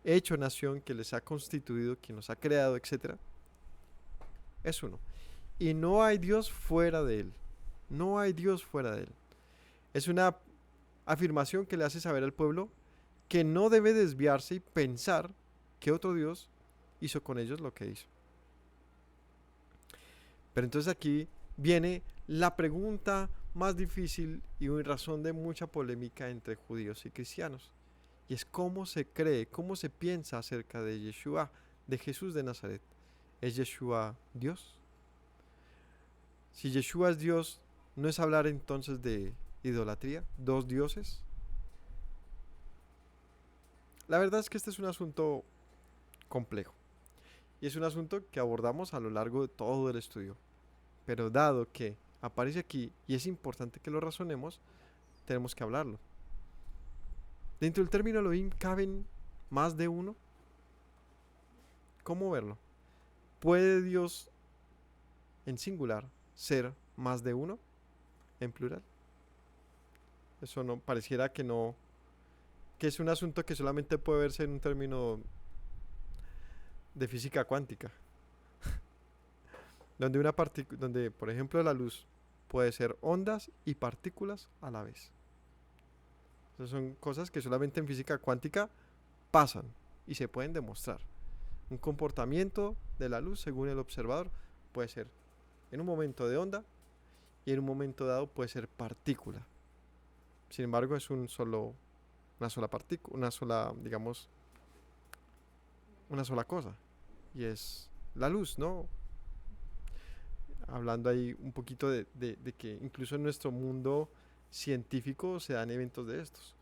hecho nación, quien les ha constituido, quien los ha creado, etc., es uno. Y no hay Dios fuera de él. No hay Dios fuera de él. Es una afirmación que le hace saber al pueblo que no debe desviarse y pensar que otro Dios hizo con ellos lo que hizo. Pero entonces aquí viene la pregunta más difícil y una razón de mucha polémica entre judíos y cristianos. Y es cómo se cree, cómo se piensa acerca de Yeshua, de Jesús de Nazaret. ¿Es Yeshua Dios? Si Yeshua es Dios, ¿no es hablar entonces de idolatría? ¿Dos dioses? La verdad es que este es un asunto complejo. Y es un asunto que abordamos a lo largo de todo el estudio. Pero dado que aparece aquí y es importante que lo razonemos, tenemos que hablarlo. Dentro del término Elohim caben más de uno. ¿Cómo verlo? ¿Puede Dios en singular ser más de uno en plural? Eso no pareciera que no, que es un asunto que solamente puede verse en un término de física cuántica, donde por ejemplo la luz puede ser ondas y partículas a la vez. Esas son cosas que solamente en física cuántica pasan y se pueden demostrar. Un comportamiento de la luz según el observador puede ser en un momento de onda y en un momento dado puede ser partícula. Sin embargo, es una sola partícula, una sola cosa, y es la luz, ¿no? Hablando ahí un poquito de que incluso en nuestro mundo científico se dan eventos de estos.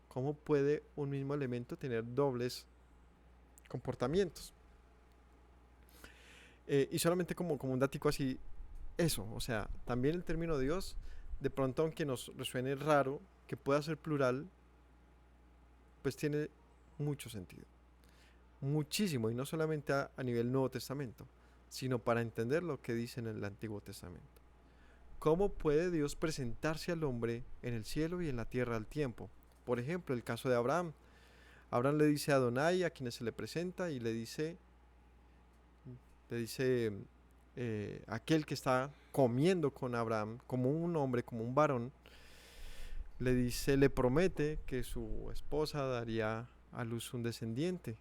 ¿Cómo puede un mismo elemento tener dobles comportamientos? Y solamente como un datico así, eso, o sea, también el término Dios, de pronto aunque nos resuene raro, que pueda ser plural, pues tiene mucho sentido. Muchísimo, y no solamente a nivel Nuevo Testamento, sino para entender lo que dice en el Antiguo Testamento. ¿Cómo puede Dios presentarse al hombre en el cielo y en la tierra al tiempo? Por ejemplo, el caso de Abraham. Abraham le dice a Adonai, a quienes se le presenta, y le dice aquel que está comiendo con Abraham, como un hombre, como un varón, le promete que su esposa daría a luz un descendiente.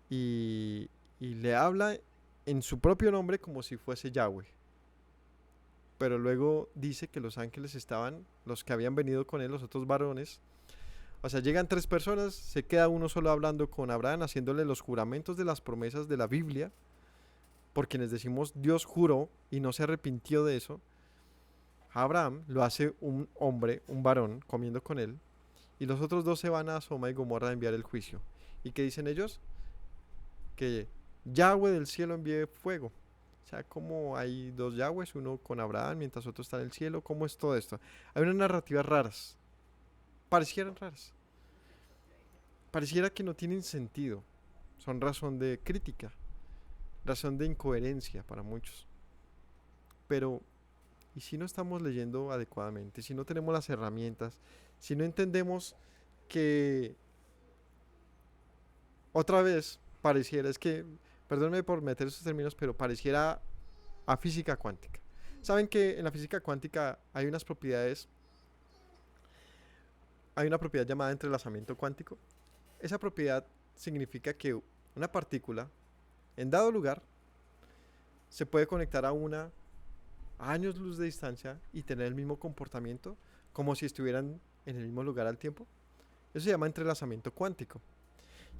Y le habla en su propio nombre como si fuese Yahweh. Pero luego dice que los ángeles estaban, los que habían venido con él, los otros varones. O sea, llegan 3 personas, se queda uno solo hablando con Abraham, haciéndole los juramentos de las promesas de la Biblia, por quienes decimos Dios juró y no se arrepintió de eso. Abraham lo hace un hombre, un varón, comiendo con él, y los otros 2 se van a Sodoma y Gomorra a enviar el juicio. ¿Y qué dicen ellos? Que Yahweh del cielo envíe fuego. O sea, como hay 2 Yahwehs, uno con Abraham mientras otro está en el cielo. ¿Cómo es todo esto? Hay unas narrativas raras. Parecieran raras. Pareciera que no tienen sentido. Son razón de crítica, razón de incoherencia para muchos. Pero, ¿y si no estamos leyendo adecuadamente? Si no tenemos las herramientas, si no entendemos que otra vez pareciera, es que, perdónenme por meter esos términos, pero pareciera a física cuántica. Saben que en la física cuántica hay una propiedad llamada entrelazamiento cuántico. Esa propiedad significa que una partícula, en dado lugar, se puede conectar a años luz de distancia y tener el mismo comportamiento como si estuvieran en el mismo lugar al tiempo. Eso se llama entrelazamiento cuántico.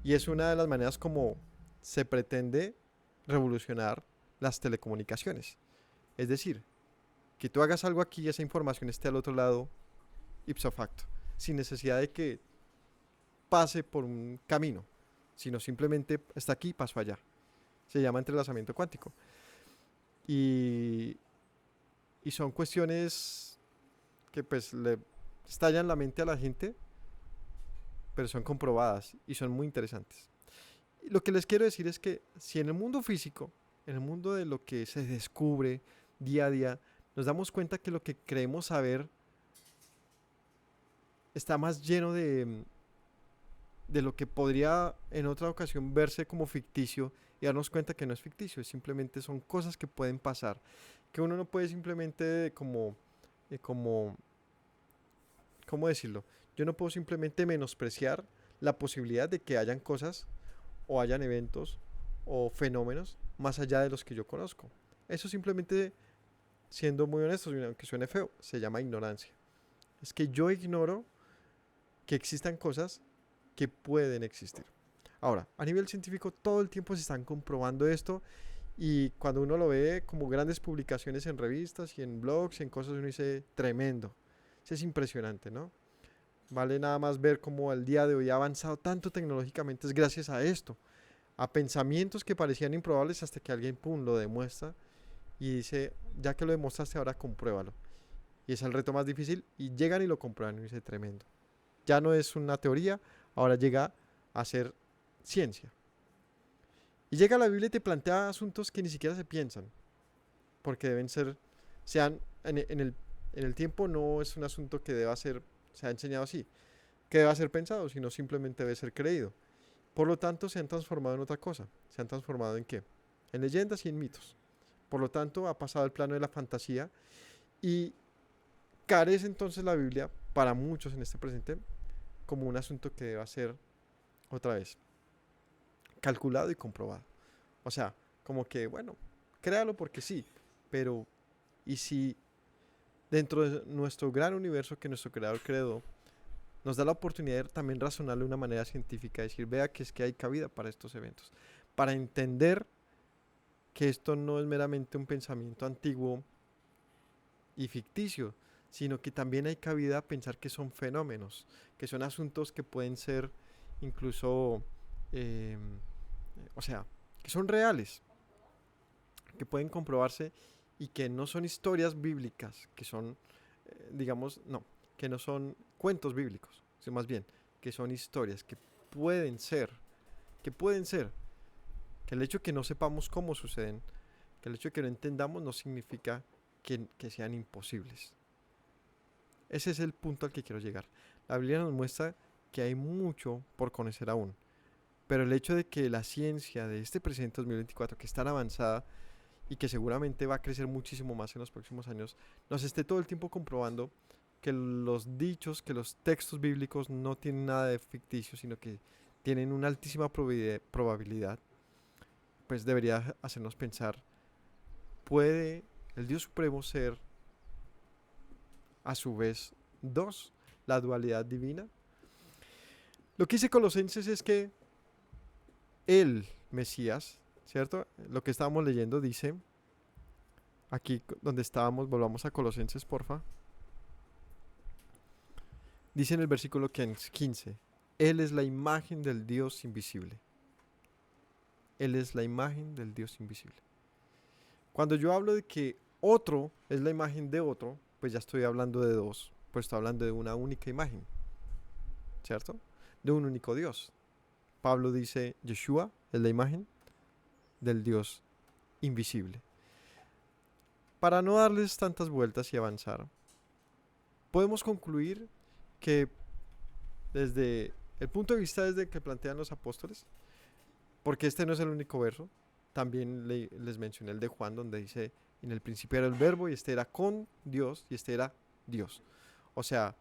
Y es una de las maneras como se pretende revolucionar las telecomunicaciones. Es decir, que tú hagas algo aquí y esa información esté al otro lado ipso facto, sin necesidad de que pase por un camino, sino simplemente está aquí y pasó allá. Se llama entrelazamiento cuántico. Y son cuestiones que pues le estallan la mente a la gente, pero son comprobadas y son muy interesantes. Y lo que les quiero decir es que si en el mundo físico, en el mundo de lo que se descubre día a día, nos damos cuenta que lo que creemos saber está más lleno de lo que podría en otra ocasión verse como ficticio, y darnos cuenta que no es ficticio, simplemente son cosas que pueden pasar, que uno no puede simplemente ¿cómo decirlo? Yo no puedo simplemente menospreciar la posibilidad de que hayan cosas o hayan eventos o fenómenos más allá de los que yo conozco. Eso simplemente, siendo muy honestos, aunque suene feo, se llama ignorancia. Es que yo ignoro que existan cosas que pueden existir. Ahora, a nivel científico todo el tiempo se están comprobando esto, y cuando uno lo ve como grandes publicaciones en revistas y en blogs y en cosas, uno dice, tremendo. Eso es impresionante, ¿no? Vale nada más ver cómo al día de hoy ha avanzado tanto tecnológicamente, es gracias a esto, a pensamientos que parecían improbables hasta que alguien, pum, lo demuestra y dice, ya que lo demostraste, ahora compruébalo. Y es el reto más difícil, y llegan y lo comprueban y dice, tremendo. Ya no es una teoría, ahora llega a ser ciencia. Y llega la Biblia y te plantea asuntos que ni siquiera se piensan, porque deben ser, en el tiempo no es un asunto que deba ser, se ha enseñado así, que deba ser pensado, sino simplemente debe ser creído. Por lo tanto, se han transformado en otra cosa. ¿Se han transformado en qué? En leyendas y en mitos. Por lo tanto, ha pasado al plano de la fantasía, y carece entonces la Biblia, para muchos en este presente, como un asunto que deba ser, otra vez, calculado y comprobado. O sea, como que, bueno, créalo porque sí, pero ¿y si dentro de nuestro gran universo que nuestro creador creó, nos da la oportunidad de también razonarlo de una manera científica, decir, vea que es que hay cabida para estos eventos, para entender que esto no es meramente un pensamiento antiguo y ficticio, sino que también hay cabida a pensar que son fenómenos, que son asuntos que pueden ser incluso, o sea, que son reales, que pueden comprobarse, y que no son historias bíblicas, que son, digamos, no, que no son cuentos bíblicos, sino más bien que son historias que pueden ser, que pueden ser, que el hecho de que no sepamos cómo suceden, que el hecho de que no entendamos no significa que sean imposibles. Ese es el punto al que quiero llegar. La Biblia nos muestra que hay mucho por conocer aún, pero el hecho de que la ciencia de este presente 2024, que es tan avanzada y que seguramente va a crecer muchísimo más en los próximos años, nos esté todo el tiempo comprobando que los dichos, que los textos bíblicos no tienen nada de ficticio, sino que tienen una altísima probabilidad, pues debería hacernos pensar, ¿puede el Dios Supremo ser a su vez dos, la dualidad divina? Lo que dice Colosenses es que el Mesías, ¿cierto? Lo que estábamos leyendo dice, aquí donde estábamos, volvamos a Colosenses, porfa. Dice en el versículo 15, Él es la imagen del Dios invisible. Él es la imagen del Dios invisible. Cuando yo hablo de que otro es la imagen de otro, pues ya estoy hablando de dos, pues estoy hablando de una única imagen, ¿cierto? De un único Dios. Pablo dice, Yeshua es la imagen del Dios invisible. Para no darles tantas vueltas y avanzar, podemos concluir que desde el punto de vista desde que plantean los apóstoles, porque este no es el único verso, también les mencioné el de Juan, donde dice, en el principio era el verbo y este era con Dios y este era Dios. O sea,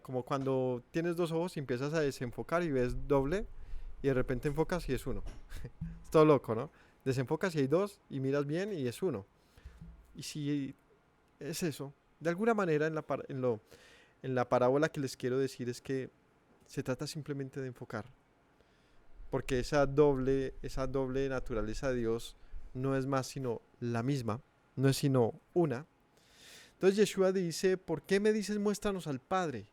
como cuando tienes dos ojos y empiezas a desenfocar y ves doble y de repente enfocas y es uno. Es todo loco, ¿no? Desenfocas y hay dos y miras bien y es uno. Y si es eso, de alguna manera en la parábola que les quiero decir es que se trata simplemente de enfocar. Porque esa doble naturaleza de Dios no es más sino la misma, no es sino una. Entonces Yeshua dice, ¿por qué me dices muéstranos al Padre?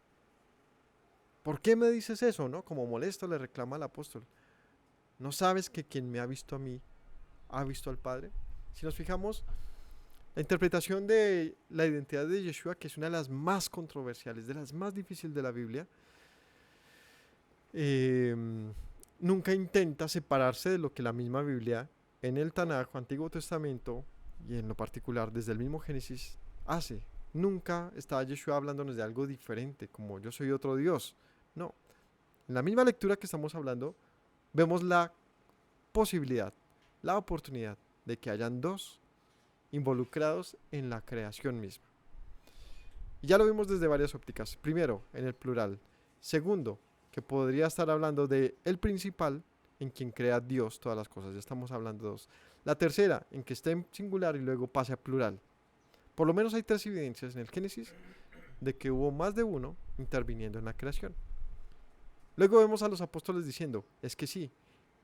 ¿Por qué me dices eso, no? Como molesto le reclama al apóstol. ¿No sabes que quien me ha visto a mí ha visto al Padre? Si nos fijamos, la interpretación de la identidad de Yeshua, que es una de las más controversiales, de las más difíciles de la Biblia, nunca intenta separarse de lo que la misma Biblia en el Tanaj, Antiguo Testamento, y en lo particular desde el mismo Génesis, hace. Nunca está Yeshua hablándonos de algo diferente, como yo soy otro Dios. No. En la misma lectura que estamos hablando, vemos la posibilidad, la oportunidad de que hayan dos involucrados en la creación misma. Y ya lo vimos desde varias ópticas. Primero, en el plural. Segundo, que podría estar hablando de el principal, en quien crea Dios todas las cosas. Ya estamos hablando de dos. La tercera, en que esté en singular y luego pase a plural. Por lo menos hay tres evidencias en el Génesis de que hubo más de uno interviniendo en la creación. Luego vemos a los apóstoles diciendo, es que sí,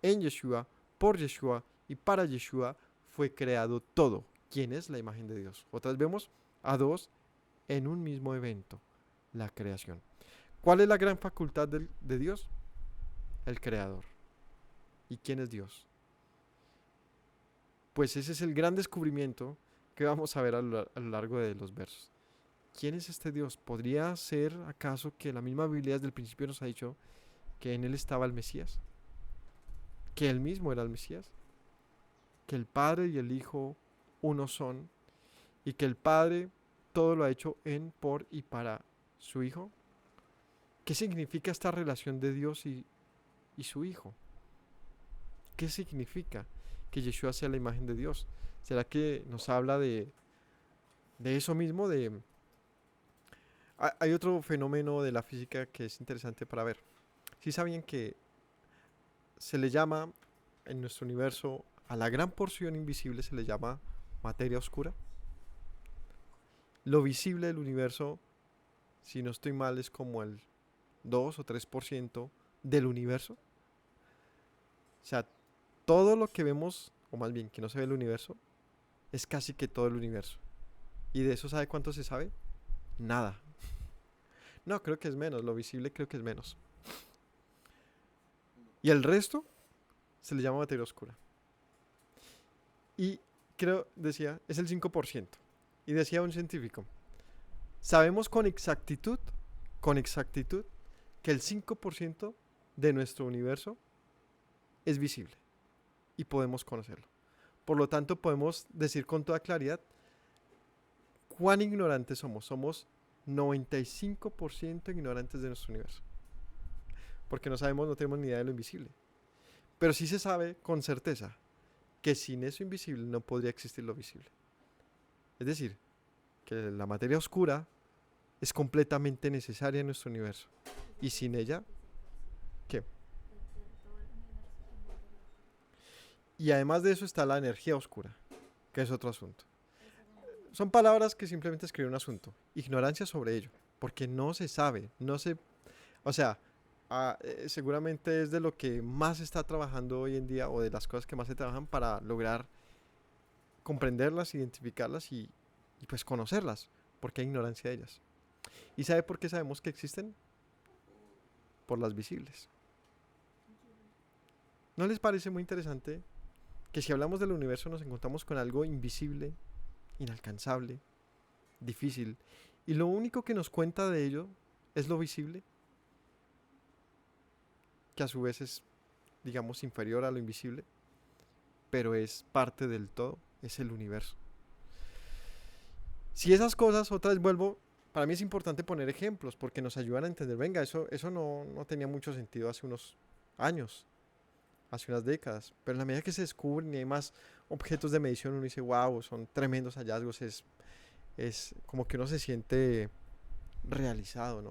en Yeshua, por Yeshua y para Yeshua fue creado todo. ¿Quién es la imagen de Dios? Otra vez vemos a dos en un mismo evento, la creación. ¿Cuál es la gran facultad de Dios? El creador. ¿Y quién es Dios? Pues ese es el gran descubrimiento que vamos a ver a lo largo de los versos. ¿Quién es este Dios? ¿Podría ser acaso que la misma Biblia desde el principio nos ha dicho que en él estaba el Mesías? ¿Que él mismo era el Mesías? ¿Que el Padre y el Hijo uno son? ¿Y que el Padre todo lo ha hecho en, por y para su Hijo? ¿Qué significa esta relación de Dios y su Hijo? ¿Qué significa que Yeshua sea la imagen de Dios? ¿Será que nos habla de eso mismo? Hay otro fenómeno de la física que es interesante para ver. ¿Sí sabían que se le llama en nuestro universo a la gran porción invisible se le llama materia oscura? Lo visible del universo, si no estoy mal, es como el 2 o 3% del universo. O sea, todo lo que vemos, o más bien que no se ve el universo, es casi que todo el universo. ¿Y de eso sabe cuánto se sabe? Nada. No, creo que es menos, lo visible creo que es menos. Y el resto se le llama materia oscura. Y creo, decía, es el 5%. Y decía un científico, Sabemos con exactitud, que el 5% de nuestro universo es visible y podemos conocerlo. Por lo tanto, podemos decir con toda claridad cuán ignorantes somos. Somos 95% ignorantes de nuestro universo. Porque no sabemos, no tenemos ni idea de lo invisible. Pero sí se sabe con certeza que sin eso invisible no podría existir lo visible. Es decir, que la materia oscura es completamente necesaria en nuestro universo. Y sin ella, ¿qué? Y además de eso está la energía oscura, que es otro asunto. Son palabras que simplemente escriben un asunto. Ignorancia sobre ello. Porque no se sabe, no se... O sea, seguramente es de lo que más se está trabajando hoy en día o de las cosas que más se trabajan para lograr comprenderlas, identificarlas y pues conocerlas, porque hay ignorancia de ellas. ¿Y sabe por qué sabemos que existen? Por las visibles. ¿No les parece muy interesante que si hablamos del universo nos encontramos con algo invisible, inalcanzable, difícil, y lo único que nos cuenta de ello es lo visible, que a su vez es, digamos, inferior a lo invisible, pero es parte del todo, es el universo? Si esas cosas, otra vez vuelvo, para mí es importante poner ejemplos porque nos ayudan a entender, venga, eso no tenía mucho sentido hace unos años, hace unas décadas, pero en la medida que se descubren y hay más objetos de medición, uno dice, wow, son tremendos hallazgos, es como que uno se siente realizado, ¿no?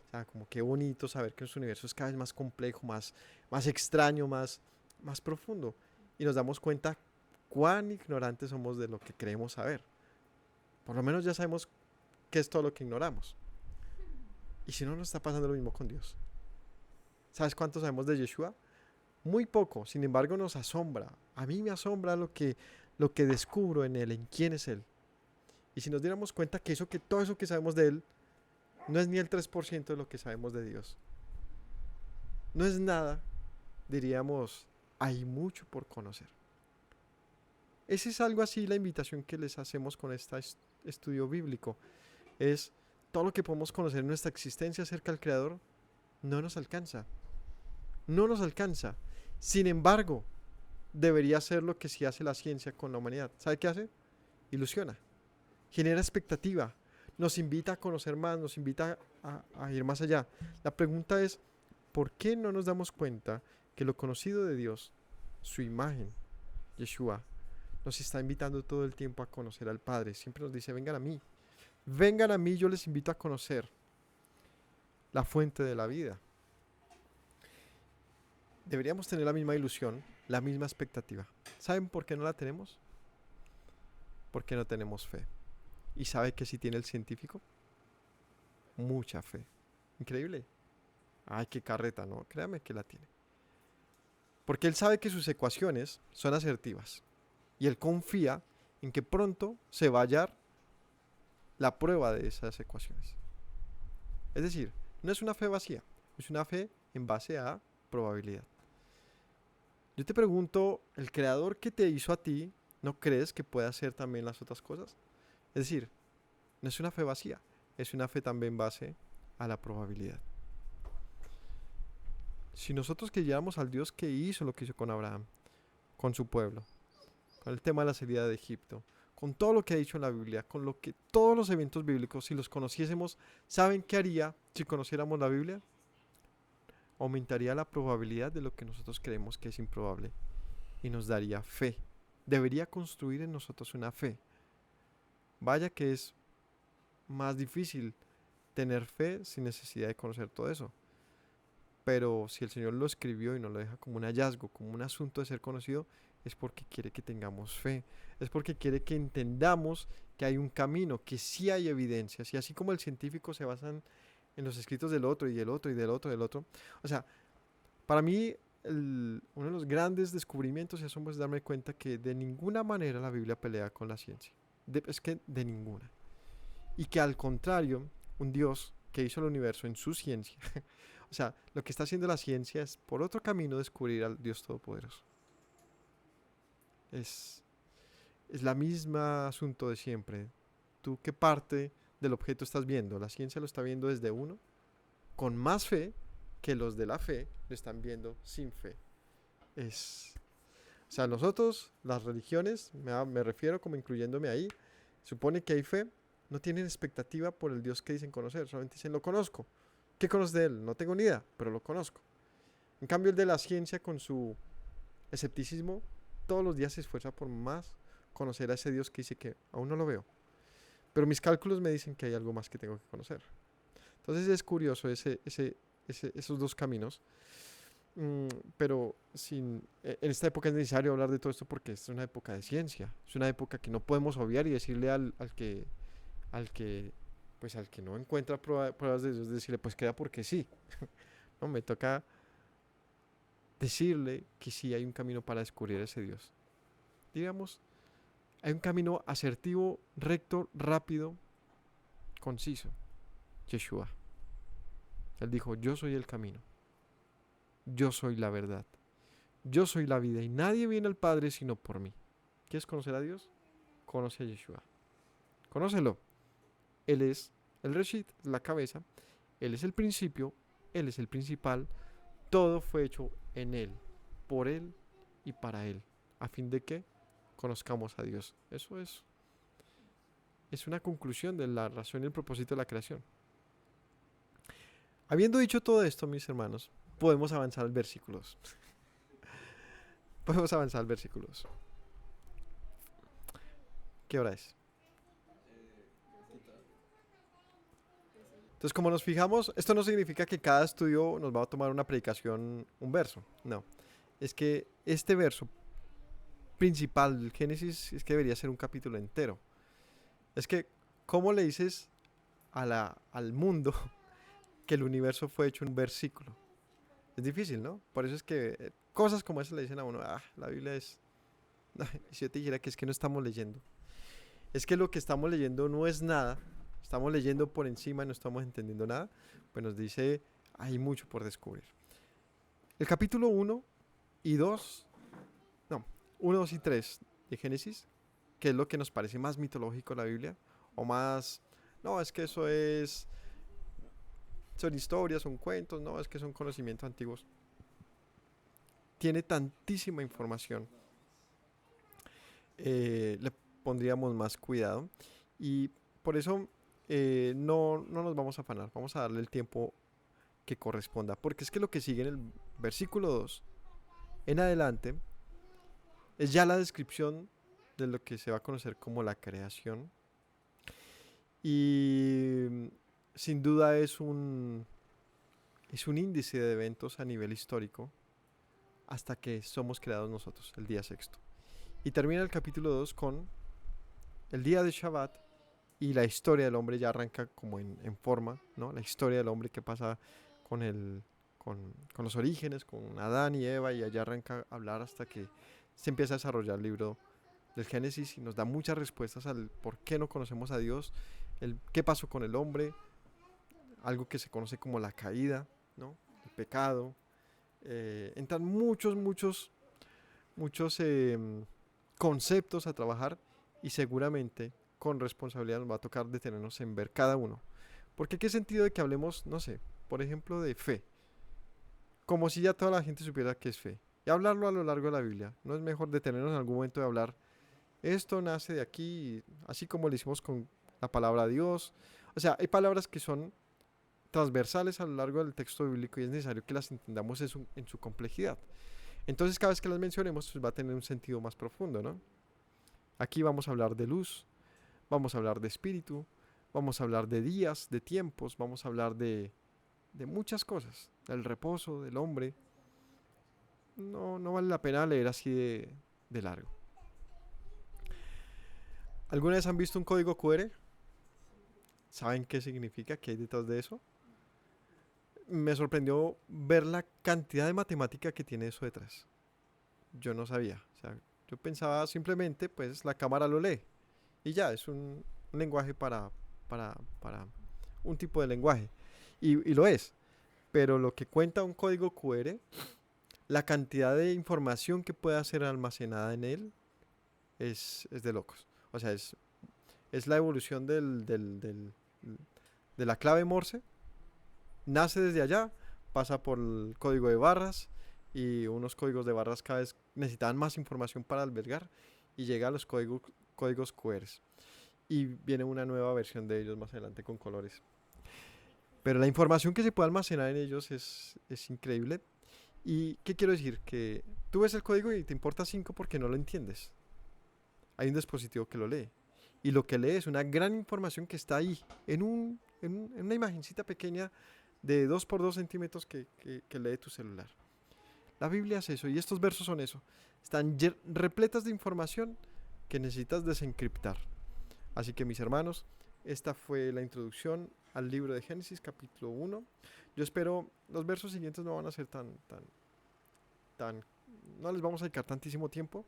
O sea, como que bonito saber que nuestro universo es cada vez más complejo, más extraño, más profundo. Y nos damos cuenta cuán ignorantes somos de lo que creemos saber. Por lo menos ya sabemos qué es todo lo que ignoramos. Y si no, nos está pasando lo mismo con Dios. ¿Sabes cuánto sabemos de Yeshua? Muy poco, sin embargo nos asombra. A mí me asombra lo que descubro en Él, en quién es Él. Y si nos diéramos cuenta que todo eso que sabemos de Él no es ni el 3% de lo que sabemos de Dios. No es nada, diríamos, hay mucho por conocer. Ese es algo así la invitación que les hacemos con este estudio bíblico. Es todo lo que podemos conocer en nuestra existencia acerca del Creador no nos alcanza. No nos alcanza. Sin embargo, debería ser lo que sí hace la ciencia con la humanidad. ¿Sabe qué hace? Ilusiona. Genera expectativa. Nos invita a conocer más, nos invita a ir más allá. La pregunta es, ¿por qué no nos damos cuenta que lo conocido de Dios, su imagen, Yeshua, nos está invitando todo el tiempo a conocer al Padre? Siempre nos dice, vengan a mí, yo les invito a conocer la fuente de la vida. Deberíamos tener la misma ilusión, la misma expectativa. ¿Saben por qué no la tenemos? Porque no tenemos fe. ¿Y sabe qué sí tiene el científico? Mucha fe. Increíble. Ay, qué carreta, ¿no? Créame que la tiene. Porque él sabe que sus ecuaciones son asertivas. Y él confía en que pronto se va a hallar la prueba de esas ecuaciones. Es decir, no es una fe vacía, es una fe en base a probabilidad. Yo te pregunto, ¿el creador que te hizo a ti, no crees que pueda hacer también las otras cosas? Es decir, no es una fe vacía, es una fe también en base a la probabilidad. Si nosotros creyéramos al Dios que hizo lo que hizo con Abraham, con su pueblo, con el tema de la salida de Egipto, con todo lo que ha dicho en la Biblia, con lo que todos los eventos bíblicos, si los conociésemos, ¿saben qué haría si conociéramos la Biblia? Aumentaría la probabilidad de lo que nosotros creemos que es improbable y nos daría fe. Debería construir en nosotros una fe. Vaya que es más difícil tener fe sin necesidad de conocer todo eso. Pero si el Señor lo escribió y nos lo deja como un hallazgo, como un asunto de ser conocido, es porque quiere que tengamos fe. Es porque quiere que entendamos que hay un camino, que sí hay evidencias. Y así como el científico se basa en los escritos del otro y del otro y del otro, del otro. O sea, para mí uno de los grandes descubrimientos y asombros es darme cuenta que de ninguna manera la Biblia pelea con la ciencia. Es que de ninguna. Y que al contrario, un Dios que hizo el universo en su ciencia, o sea, lo que está haciendo la ciencia es por otro camino descubrir al Dios Todopoderoso. Es la misma asunto de siempre. ¿Tú qué parte del objeto estás viendo? La ciencia lo está viendo desde uno, con más fe que los de la fe lo están viendo sin fe. O sea, nosotros, las religiones, me refiero como incluyéndome ahí, supone que hay fe, no tienen expectativa por el Dios que dicen conocer, solamente dicen lo conozco. ¿Qué conoces de él? No tengo ni idea, pero lo conozco. En cambio, el de la ciencia, con su escepticismo, todos los días se esfuerza por más conocer a ese Dios que dice que aún no lo veo. Pero mis cálculos me dicen que hay algo más que tengo que conocer. Entonces es curioso esos dos caminos. Pero en esta época es necesario hablar de todo esto porque es una época de ciencia. Es una época que no podemos obviar y decirle al que no encuentra pruebas de Dios, decirle pues queda porque sí. No, me toca decirle que sí hay un camino para descubrir ese Dios. Digamos, hay un camino asertivo, recto, rápido, conciso. Yeshua. Él dijo, yo soy el camino. Yo soy la verdad. Yo soy la vida y nadie viene al Padre sino por mí. ¿Quieres conocer a Dios? Conoce a Yeshua. Conócelo. Él es el Reshit, la cabeza. Él es el principio. Él es el principal. Todo fue hecho en Él, por Él y para Él. ¿A fin de que conozcamos a Dios? Eso es una conclusión de la razón y el propósito de la creación. Habiendo dicho todo esto, mis hermanos, podemos avanzar al versículos. Podemos avanzar al versículos. ¿Qué hora es? Entonces, como nos fijamos, esto no significa que cada estudio nos va a tomar una predicación, un verso. No. Es que este verso principal del Génesis es que debería ser un capítulo entero. Es que, ¿cómo le dices al mundo que el universo fue hecho en un versículo? Es difícil, ¿no? Por eso es que cosas como esas le dicen a uno, la Biblia es... Y si yo te dijera que es que no estamos leyendo. Es que lo que estamos leyendo no es nada. Estamos leyendo por encima y no estamos entendiendo nada. Pues nos dice, hay mucho por descubrir. El capítulo 1 y 2, no, 1, 2 y 3 de Génesis, que es lo que nos parece más mitológico de la Biblia, o más, no, es que eso son historias, son cuentos, no, es que son conocimientos antiguos. Tiene tantísima información. Le pondríamos más cuidado y por eso no nos vamos a afanar, vamos a darle el tiempo que corresponda, porque es que lo que sigue en el versículo 2 en adelante es ya la descripción de lo que se va a conocer como la creación y sin duda es un índice de eventos a nivel histórico hasta que somos creados nosotros, el día sexto. Y termina el capítulo 2 con el día de Shabbat y la historia del hombre ya arranca como en forma, ¿no? La historia del hombre que pasa con los orígenes, con Adán y Eva, y allá arranca a hablar hasta que se empieza a desarrollar el libro del Génesis y nos da muchas respuestas al por qué no conocemos a Dios, el qué pasó con el hombre, algo que se conoce como la caída, ¿no? El pecado. Entran muchos conceptos a trabajar y seguramente con responsabilidad nos va a tocar detenernos en ver cada uno. Porque qué sentido de que hablemos, no sé, por ejemplo de fe, como si ya toda la gente supiera qué es fe, y hablarlo a lo largo de la Biblia. ¿No es mejor detenernos en algún momento de hablar, esto nace de aquí, así como lo hicimos con la palabra Dios? O sea, hay palabras que son transversales a lo largo del texto bíblico y es necesario que las entendamos en su complejidad. Entonces cada vez que las mencionemos pues va a tener un sentido más profundo, ¿no? Aquí vamos a hablar de luz, vamos a hablar de espíritu, vamos a hablar de días, de tiempos, vamos a hablar de muchas cosas, del reposo, del hombre. No vale la pena leer así de largo. ¿Alguna vez han visto un código QR? ¿Saben qué significa? ¿Qué hay detrás de eso? Me sorprendió ver la cantidad de matemática que tiene eso detrás. Yo no sabía. O sea, yo pensaba simplemente, pues la cámara lo lee. Y ya, es un lenguaje para un tipo de lenguaje. Y lo es. Pero lo que cuenta un código QR, la cantidad de información que puede ser almacenada en él, es de locos. O sea, es la evolución de la clave Morse, nace desde allá, pasa por el código de barras y unos códigos de barras cada vez necesitaban más información para albergar y llega a los códigos QR. Y viene una nueva versión de ellos más adelante con colores. Pero la información que se puede almacenar en ellos es increíble. ¿Y qué quiero decir? Que tú ves el código y te importa 5 porque no lo entiendes. Hay un dispositivo que lo lee. Y lo que lee es una gran información que está ahí, en una imagencita pequeña de 2 por 2 centímetros que lee tu celular. La Biblia es eso, y estos versos son eso. Están repletas de información que necesitas desencriptar. Así que, mis hermanos, esta fue la introducción al libro de Génesis, capítulo 1. Yo espero, los versos siguientes no van a ser no les vamos a dedicar tantísimo tiempo,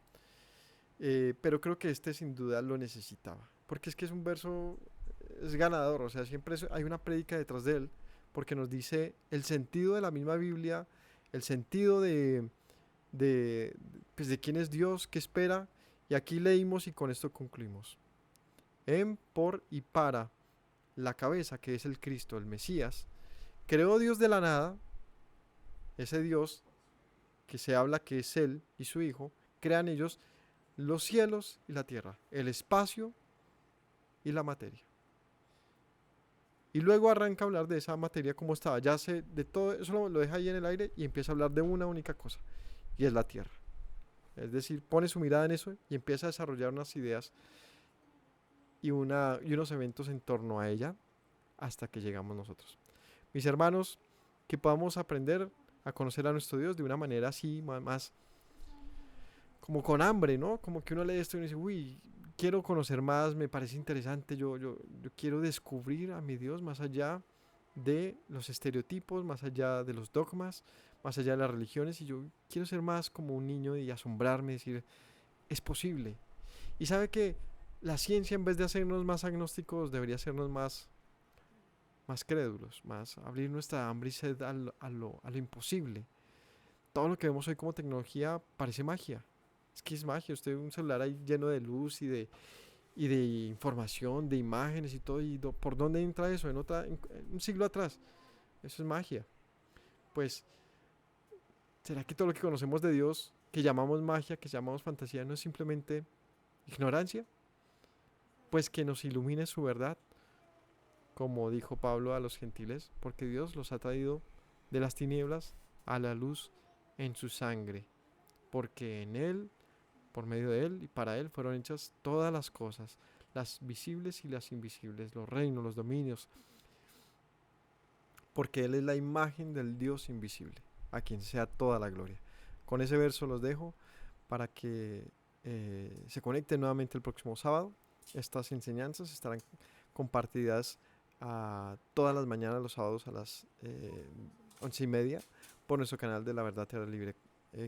pero creo que este sin duda lo necesitaba, porque es que es un verso, es ganador, o sea, siempre hay una prédica detrás de él, porque nos dice el sentido de la misma Biblia, el sentido de quién es Dios, qué espera, y aquí leímos y con esto concluimos. En, por y para la cabeza, que es el Cristo, el Mesías, creó Dios de la nada, ese Dios que se habla que es Él y su Hijo, crean ellos los cielos y la tierra, el espacio y la materia. Y luego arranca a hablar de esa materia como estaba, ya de todo eso lo deja ahí en el aire y empieza a hablar de una única cosa, y es la tierra. Es decir, pone su mirada en eso y empieza a desarrollar unas ideas y unos eventos en torno a ella hasta que llegamos nosotros. Mis hermanos, que podamos aprender a conocer a nuestro Dios de una manera así, más como con hambre, ¿no? Como que uno lee esto y uno dice, uy, quiero conocer más, me parece interesante, yo quiero descubrir a mi Dios más allá de los estereotipos, más allá de los dogmas, más allá de las religiones, y yo quiero ser más como un niño y asombrarme, decir, es posible. Y sabe que la ciencia, en vez de hacernos más agnósticos, debería hacernos más crédulos, más abrir nuestra hambre y sed a lo imposible. Todo lo que vemos hoy como tecnología parece magia. Es que es magia. Usted ve un celular ahí lleno de luz y de información, de imágenes y todo. ¿Y por dónde entra eso? En un siglo atrás. Eso es magia. Pues, ¿será que todo lo que conocemos de Dios, que llamamos magia, que llamamos fantasía, no es simplemente ignorancia? Pues que nos ilumine su verdad, como dijo Pablo a los gentiles, porque Dios los ha traído de las tinieblas a la luz en su sangre, porque en Él, por medio de Él y para Él fueron hechas todas las cosas, las visibles y las invisibles, los reinos, los dominios, porque Él es la imagen del Dios invisible, a quien sea toda la gloria. Con ese verso los dejo para que se conecten nuevamente el próximo sábado. Estas enseñanzas estarán compartidas todas las mañanas, los sábados a las 11:30 por nuestro canal de La Verdad Tierra Libre.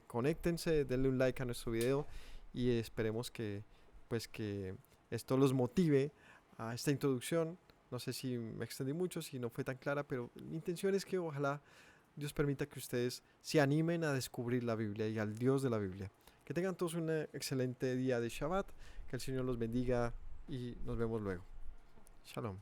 Conéctense, denle un like a nuestro video y esperemos que esto los motive a esta introducción. No sé si me extendí mucho, si no fue tan clara, pero mi intención es que ojalá Dios permita que ustedes se animen a descubrir la Biblia y al Dios de la Biblia. Que tengan todos un excelente día de Shabbat, que el Señor los bendiga y nos vemos luego. Shalom.